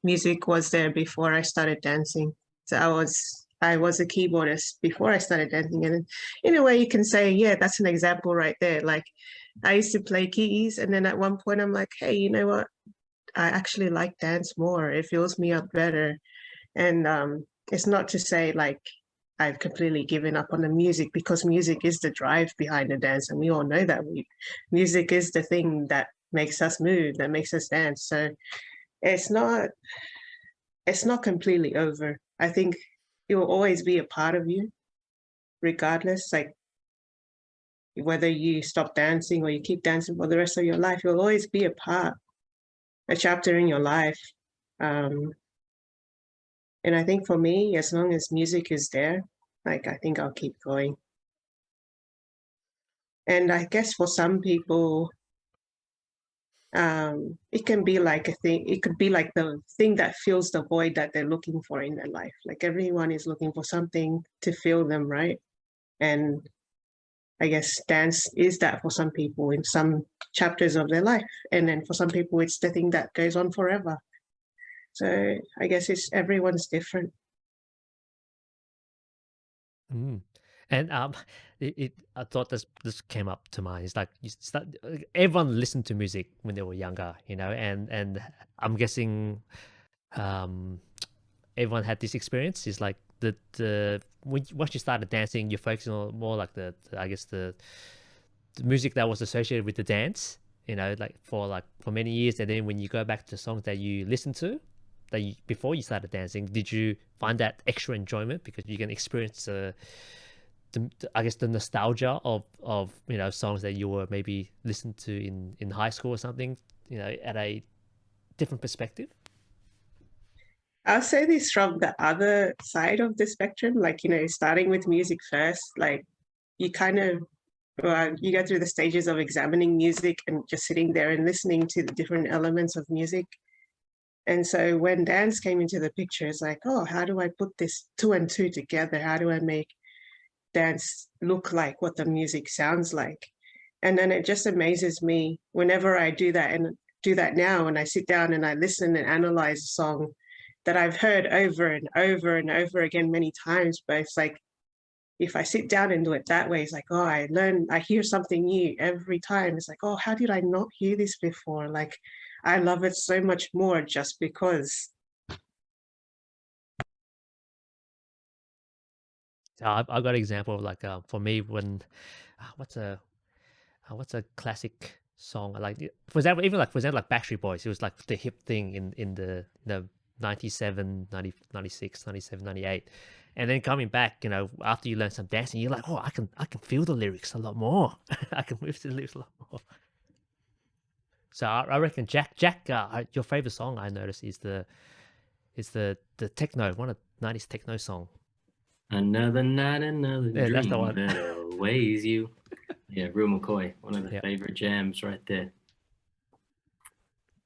music was there before I started dancing. So I was a keyboardist before I started dancing. And in a way, you can say, yeah, that's an example right there. Like, I used to play keys, and then at one point, I'm like, hey, you know what? I actually like dance more. It fills me up better. And it's not to say like I've completely given up on the music, because music is the drive behind the dance, and we all know that music is the thing that makes us move, that makes us dance. So it's not completely over. I think it will always be a part of you, regardless. Like whether you stop dancing or you keep dancing for the rest of your life, it will always be a chapter in your life. And I think for me, as long as music is there, like I think I'll keep going. And I guess for some people, it can be like a thing. It could be like the thing that fills the void that they're looking for in their life. Like everyone is looking for something to fill them, right? And I guess dance is that for some people in some chapters of their life. And then for some people, it's the thing that goes on forever. So I guess everyone's different. Mm. And I thought this came up to mind. It's like everyone listened to music when they were younger, you know, and I'm guessing everyone had this experience. It's like once you started dancing, you're focusing on more like the music that was associated with the dance, you know, like for many years. And then when you go back to songs that you listened to before you started dancing, did you find that extra enjoyment because you can experience I guess the nostalgia of you know, songs that you were maybe listened to in high school or something, you know, at a different perspective? I'll say this from the other side of the spectrum, like, you know, starting with music first, like you kind of, you go through the stages of examining music and just sitting there and listening to the different elements of music. And so when dance came into the picture, it's like, oh, how do I put this 2 and 2 together? How do I make dance look like what the music sounds like? And then it just amazes me whenever I do that, and do that now, and I sit down and I listen and analyze a song that I've heard over and over and over again many times. But it's like, if I sit down and do it that way, it's like, oh, I hear something new every time. It's like, oh, how did I not hear this before? Like, I love it so much more just because. I've got an example of like for me when what's a classic song like, for example, even like Backstreet Boys. It was like the hip thing in the 97, 90, 96, 97, 98. And then coming back, you know, after you learn some dancing, you're like, oh, I can feel the lyrics a lot more. I can move to the lyrics a lot more. So I reckon Jack, your favorite song I noticed is the techno, one of the 90s techno song. Another night, another dream That's the one. that aways you. Yeah, Real McCoy, one of the Yep. favorite jams right there.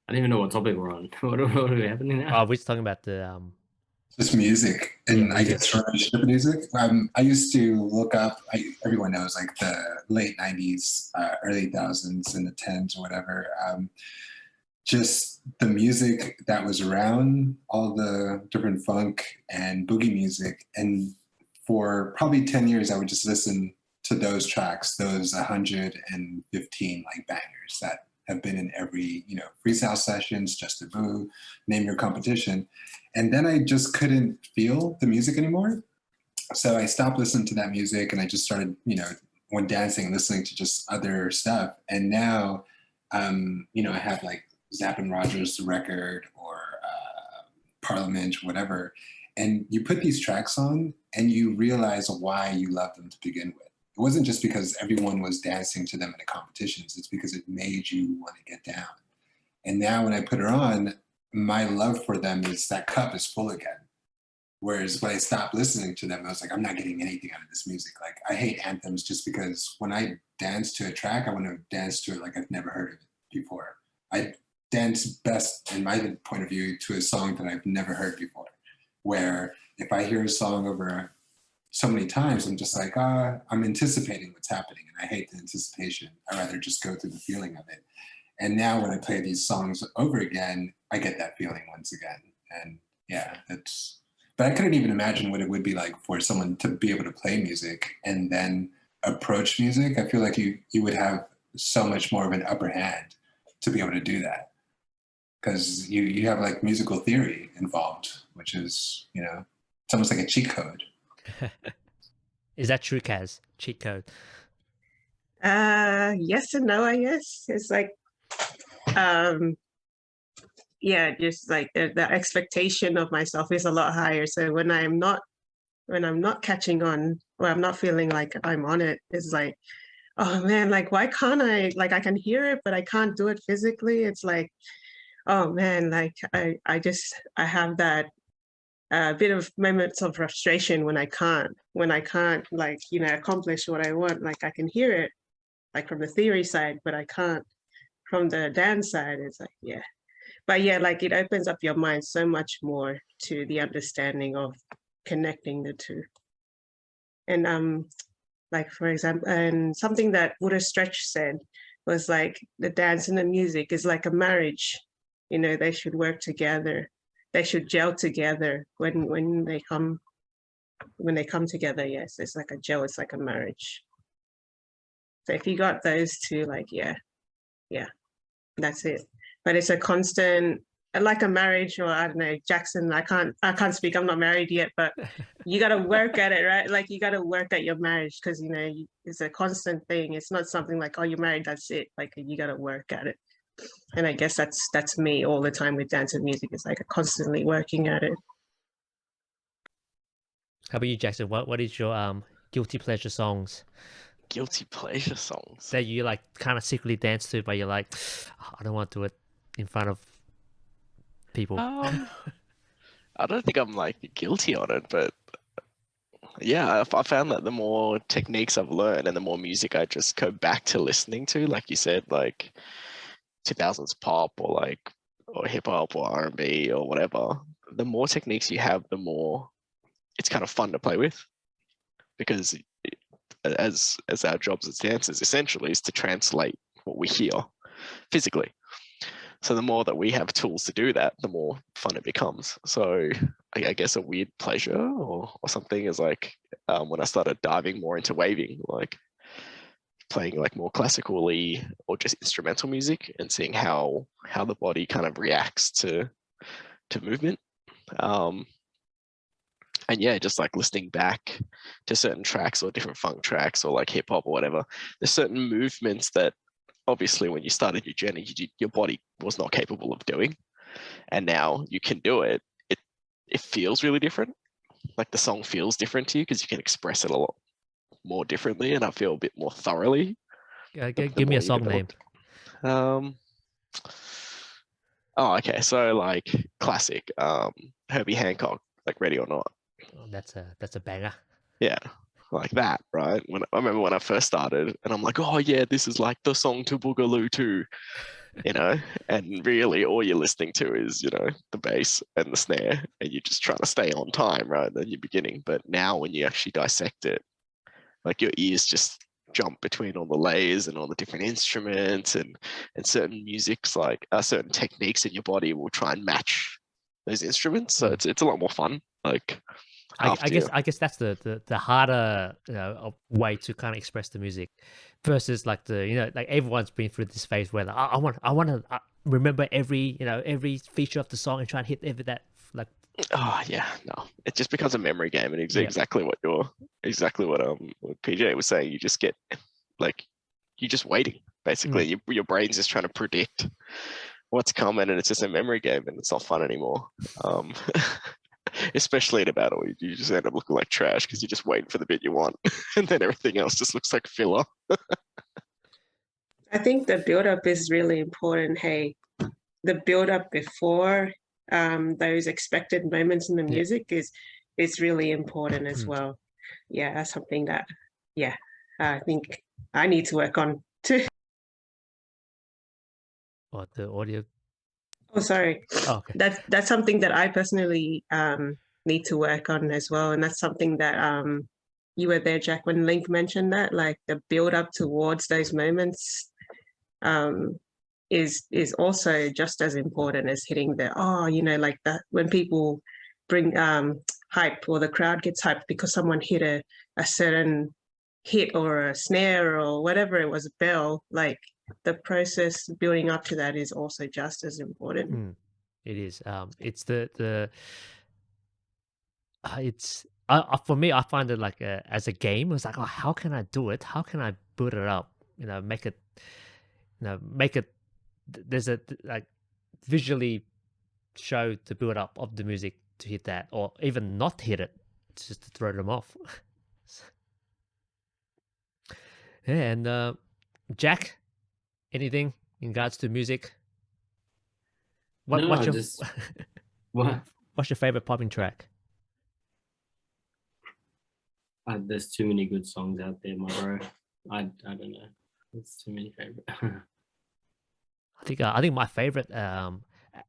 I don't even know what topic we're on. What are we happening now? We're just talking about the Just music, and Yeah, I guess relationship music. I used to look up. Everyone knows like the late '90s, early 2000s, and the 10s or whatever. Just the music that was around, all the different funk and boogie music, and for probably 10 years, I would just listen to those tracks, those 115 like bangers that have been in every, you know, freestyle sessions, Just a Boo, name your competition. And then I just couldn't feel the music anymore. So I stopped listening to that music, and I just started, you know, when dancing, listening to just other stuff. And now, you know, I have like Zapp and Rogers record or Parliament, whatever. And you put these tracks on and you realize why you love them to begin with. It wasn't just because everyone was dancing to them in the competitions. It's because it made you want to get down. And now when I put her on, my love for them is that cup is full again. Whereas when I stopped listening to them, I was like, I'm not getting anything out of this music. Like, I hate anthems just because when I dance to a track, I want to dance to it like I've never heard of it before. I dance best, in my point of view, to a song that I've never heard before. Where if I hear a song over so many times, I'm just like, I'm anticipating what's happening, and I hate the anticipation. I'd rather just go through the feeling of it. And now when I play these songs over again, I get that feeling once again. And yeah, that's But I couldn't even imagine what it would be like for someone to be able to play music and then approach music. I feel like you would have so much more of an upper hand to be able to do that, because you have like musical theory involved, which is, you know, it's almost like a cheat code. Is that true, Kaz? Cheat code? Yes and no, I guess. It's like, yeah, just like the expectation of myself is a lot higher. So when I'm not catching on, or I'm not feeling like I'm on it, it's like, oh man, like why can't I? Like I can hear it, but I can't do it physically. It's like, oh man, like I have that bit of moments of frustration when I can't like, you know, accomplish what I want. Like I can hear it, like from the theory side, but I can't from the dance side. It's like, yeah. But yeah, like it opens up your mind so much more to the understanding of connecting the two. And like for example, and something that Buddha Stretch said was like the dance and the music is like a marriage. You know, they should work together. They should gel together when they come together. Yes, it's like a gel. It's like a marriage. So if you got those two, like yeah, that's it. But it's a constant, like a marriage, or I don't know, Jackson. I can't speak. I'm not married yet, but you got to work at it, right? Like you got to work at your marriage, because you know it's a constant thing. It's not something like, oh, you're married, that's it. Like you got to work at it. And I guess that's me all the time with dance and music. It's like constantly working at it. How about you, Jackson? What is your guilty pleasure songs Guilty pleasure songs. that you like kind of secretly dance to, but you're like, "Oh, I don't want to do it in front of people"? I don't think I'm like guilty on it, but yeah, I found that the more techniques I've learned and the more music I just go back to listening to, like you said, like 2000s pop or hip hop or R&B or whatever, the more techniques you have, the more it's kind of fun to play with, because as our jobs as dancers essentially is to translate what we hear physically. So the more that we have tools to do that, the more fun it becomes. So I guess a weird pleasure or something is like when I started diving more into waving, like playing like more classically or just instrumental music and seeing how the body kind of reacts to movement. And yeah, just like listening back to certain tracks or different funk tracks or like hip hop or whatever, there's certain movements that obviously when you started your journey, your body was not capable of doing. And now you can do it. It feels really different. Like the song feels different to you because you can express it a lot more differently, and I feel a bit more thoroughly. Give me a song name. Oh, okay. So like classic, Herbie Hancock, like Ready or Not. Oh, that's a banger. Yeah, like that, right? When I remember when I first started, and I'm like, oh yeah, this is like the song to Boogaloo too, you know. And really, all you're listening to is, you know, the bass and the snare, and you're just trying to stay on time, right? Then you're beginning. But now, when you actually dissect it, like your ears just jump between all the layers and all the different instruments and certain musics, like certain techniques in your body will try and match those instruments. So it's a lot more fun. Like I guess that's the harder, you know, way to kind of express the music versus like the, you know, like everyone's been through this phase where like, I want to remember every, you know, every feature of the song and try and hit every that like. Oh yeah, no, it just becomes a memory game, and exactly what PJ was saying. You just get like, you're just waiting basically. Your brain's just trying to predict what's coming, and it's just a memory game, and it's not fun anymore. Especially in a battle, you just end up looking like trash because you're just waiting for the bit you want, and then everything else just looks like filler. I think the build-up is really important. Hey, the build-up before those expected moments in the music is really important as well. Yeah, that's something that I think I need to work on too. Or the audio. Oh, sorry. Oh, okay. That's something that I personally need to work on as well, and that's something that you were there, Jack, when Link mentioned that, like the build up towards those moments is also just as important as hitting the, you know, like that when people bring hype, or the crowd gets hyped because someone hit a certain hit or a snare or whatever it was, a bell. Like the process building up to that is also just as important. It is. It's it's for me. I find it like as a game. It's like, oh, how can I do it? How can I build it up? Make it. Make it. There's a like visually show the build up of the music to hit that, or even not hit it, just to throw them off. Yeah, and Jack, anything in regards to music? What's your favorite popping track? There's too many good songs out there, my bro. I don't know. There's too many favorite. I think my favorite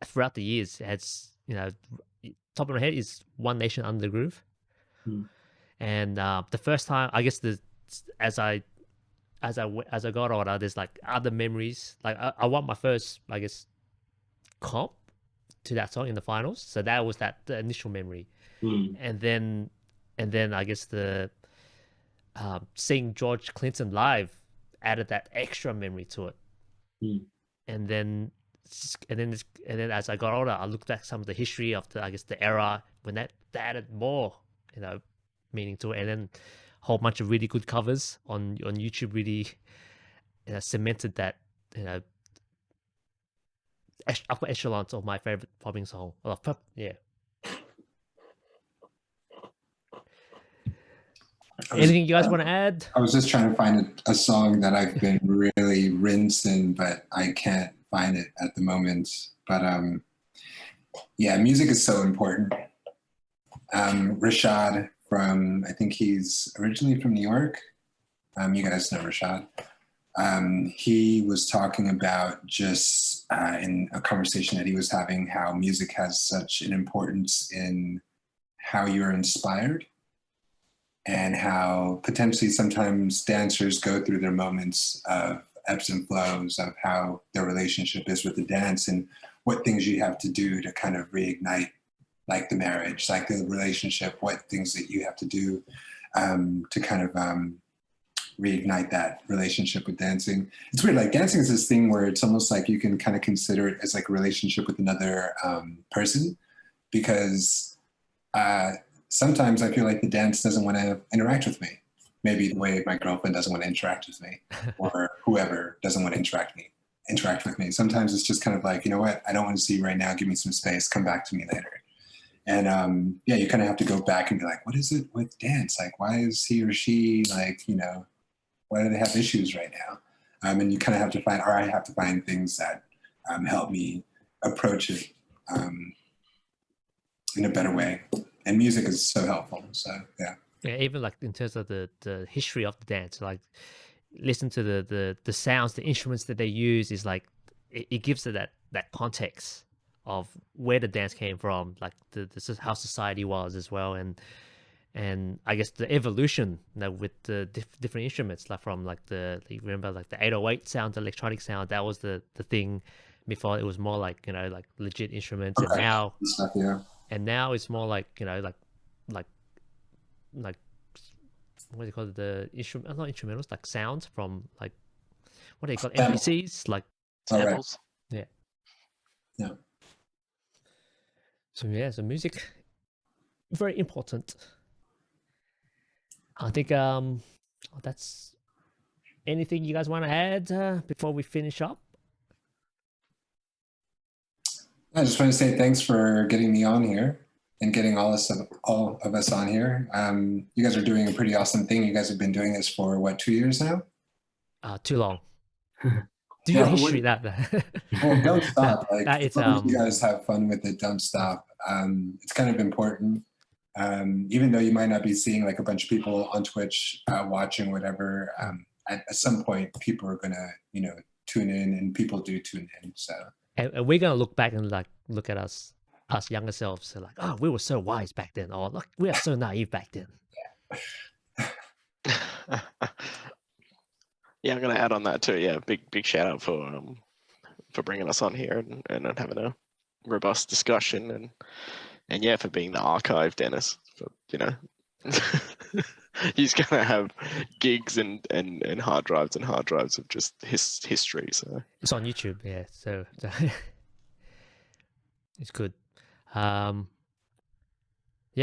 throughout the years has top of my head is One Nation Under the Groove, and the first time I guess as I got older, there's like other memories. Like I won my first, I guess, comp to that song in the finals, so that was the initial memory, and then I guess the seeing George Clinton live added that extra memory to it, and then as I got older, I looked at some of the history of the era when that added more meaning to it, and then a whole bunch of really good covers on YouTube really cemented that upper echelons of my favorite popping song. Yeah. Anything you guys want to add? I was just trying to find a song that I've been really rinsing, but I can't find it at the moment. But yeah, music is so important. Rashad I think he's originally from New York. You guys know Rashad. He was talking about just in a conversation that he was having, how music has such an importance in how you're inspired, and how potentially sometimes dancers go through their moments of ebbs and flows of how their relationship is with the dance, and what things you have to do to kind of reignite, like the marriage, like the relationship, what things that you have to do to kind of reignite that relationship with dancing. It's weird, like dancing is this thing where it's almost like you can kind of consider it as like a relationship with another person, because sometimes I feel like the dance doesn't want to interact with me. Maybe the way my girlfriend doesn't want to interact with me, or whoever doesn't want to interact with me. Sometimes it's just kind of like, you know what, I don't want to see you right now. Give me some space. Come back to me later. And yeah, you kind of have to go back and be like, what is it with dance? Like, why is he or she like, why do they have issues right now? And you kind of have to find, or I have to find things that help me approach it in a better way. And music is so helpful. So yeah. Yeah, even like in terms of the history of the dance, like listen to the sounds, the instruments that they use is like it gives it that context of where the dance came from, like this is how society was as well, and I guess the evolution with the different instruments, like from like you remember like the 808 sound, the electronic sound, that was the thing before. It was more like like legit instruments, Okay. and now it's more like like what do you call it, the instrument, not instrumentals, like sounds from like what do you call it, NPCs, like samples. Yeah. Yeah. So yeah, so music very important. I think that's anything you guys want to add before we finish up? I just want to say thanks for getting me on here and getting all of us on here. You guys are doing a pretty awesome thing. You guys have been doing this for what, 2 years now? Too long. Do your history that. Well, don't stop. Like, that it's, you guys have fun with it. Don't stop. It's kind of important. Even though you might not be seeing like a bunch of people on Twitch watching whatever, at some point people are gonna, tune in, and people do tune in. So. And we're gonna look back and like look at us younger selves, so like, oh, we were so wise back then, or look, we are so naive back then. Yeah, I'm gonna add on that too. Yeah, big shout out for bringing us on here and having a robust discussion, and yeah, for being the archive, Danis. So, you know, he's gonna have gigs and hard drives of just his history. So It's on YouTube, yeah. So it's good. Yeah,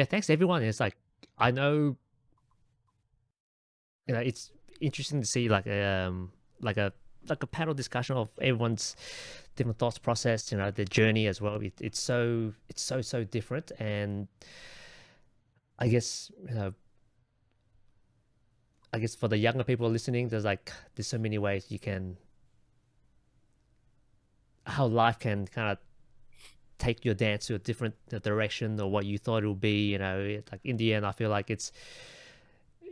thanks everyone. It's like, I know, you know, it's interesting to see like like a panel discussion of everyone's different thoughts process, you know, their journey as well. It's so different, and I guess, you know, I guess for the younger people listening, there's so many ways you can, how life can kind of take your dance to a different direction, or what you thought it would be. You know, like in the end, I feel like you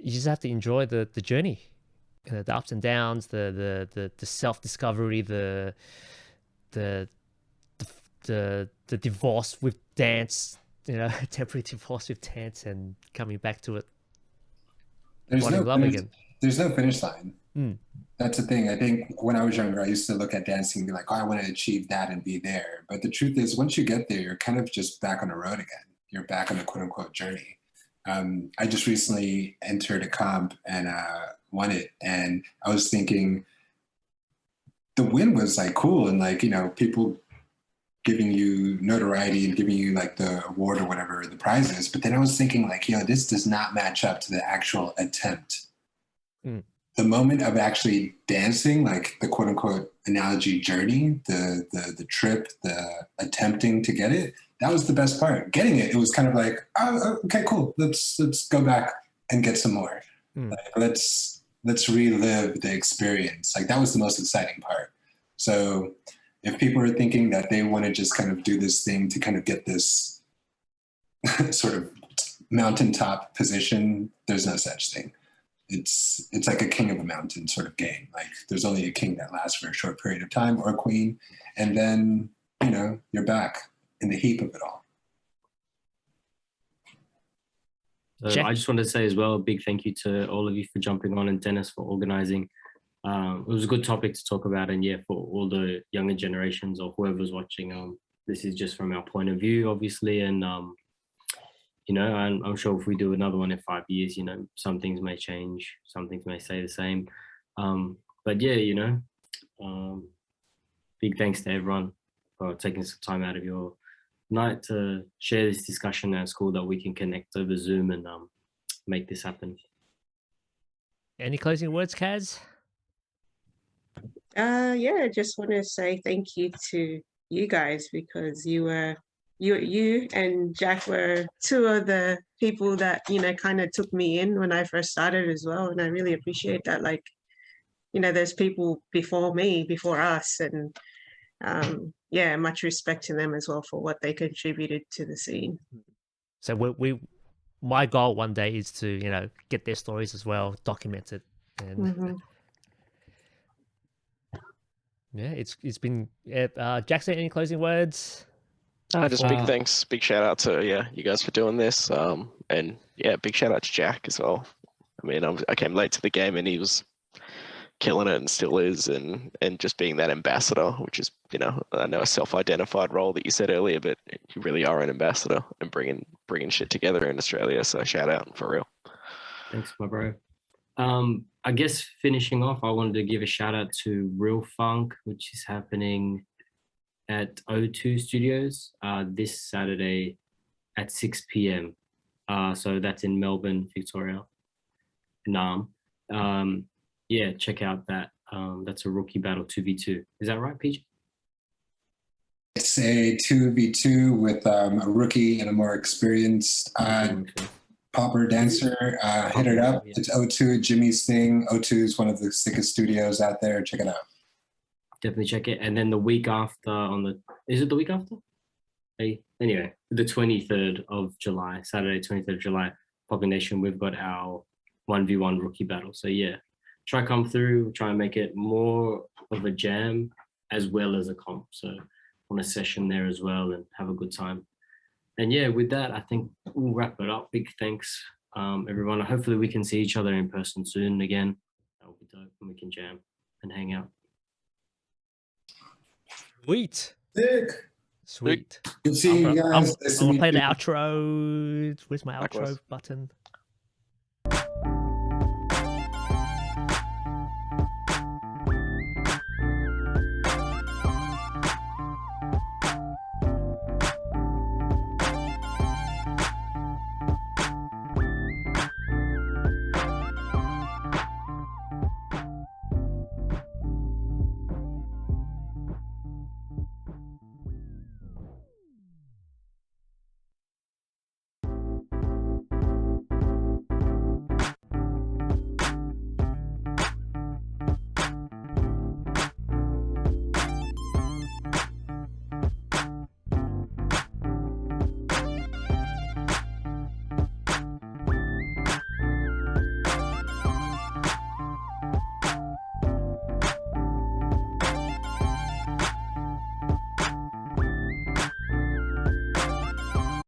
just have to enjoy the journey, you know, the ups and downs, the self-discovery, the divorce with dance, you know, temporary divorce with dance, and coming back to it. There's There's no finish line. That's the thing. I think when I was younger, I used to look at dancing and be like, oh, I want to achieve that and be there. But the truth is, once you get there, you're kind of just back on the road again. You're back on the quote unquote journey. I just recently entered a comp and won it. And I was thinking the win was like cool, and like, you know, people giving you notoriety and giving you like the award or whatever the prize is. But then I was thinking like, you know, this does not match up to the actual attempt. The moment of actually dancing, like the quote unquote analogy journey, the trip, the attempting to get it, that was the best part. Getting it, it was kind of like, oh, okay, cool. Let's go back and get some more. Like, let's relive the experience. Like that was the most exciting part. So if people are thinking that they want to just kind of do this thing to kind of get this sort of mountaintop position, there's no such thing. It's like a king of a mountain sort of game. Like there's only a king that lasts for a short period of time, or a queen, and then, you know, you're back in the heap of it all. So I just wanted to say as well, a big thank you to all of you for jumping on, and Danis for organizing. It was a good topic to talk about, and yeah, for all the younger generations or whoever's watching, this is just from our point of view, obviously, and you know, I'm sure if we do another one in 5 years, you know, some things may change, some things may stay the same. But yeah, you know, big thanks to everyone for taking some time out of your night to share this discussion. At school that we can connect over Zoom and make this happen. Any closing words, Kaz? Yeah, I just want to say thank you to you guys, because you and Jack were two of the people that, you know, kind of took me in when I first started as well. And I really appreciate that. Like, you know, there's people before me, before us, and yeah, much respect to them as well for what they contributed to the scene. So my goal one day is to, you know, get their stories as well, document it, and yeah, it's been. Jackson, any closing words? Just big thanks, big shout out to you guys for doing this, and yeah, big shout out to Jack as well. I mean, I came late to the game and he was killing it and still is, and just being that ambassador, which is, you know, I know a self-identified role that you said earlier, but you really are an ambassador and bringing shit together in Australia. So shout out for real. Thanks, my bro. I guess finishing off, I wanted to give a shout out to Real Funk, which is happening at O2 Studios this Saturday at 6 p.m. So that's in Melbourne, Victoria, Nam. Yeah, check out that. That's a rookie battle 2v2. Is that right, PJ? It's a 2v2 with a rookie and a more experienced popper dancer. Hit it up. It's O2, Jimmy's thing. O2 is one of the sickest studios out there. Check it out. Definitely check it. And then the week after, is it the week after? Hey, anyway, the 23rd of July, Saturday, 23rd of July, Poppin Nation, we've got our 1v1 rookie battle. So yeah, try come through, try and make it more of a jam as well as a comp. So on a session there as well, and have a good time. And yeah, with that, I think we'll wrap it up. Big thanks, everyone. Hopefully we can see each other in person soon again. That will be dope, and we can jam and hang out. Sweet. Sick. Sweet. Good seeing you guys. Nice to I'm gonna meet play the you. outro. Where's my outro Likewise. button?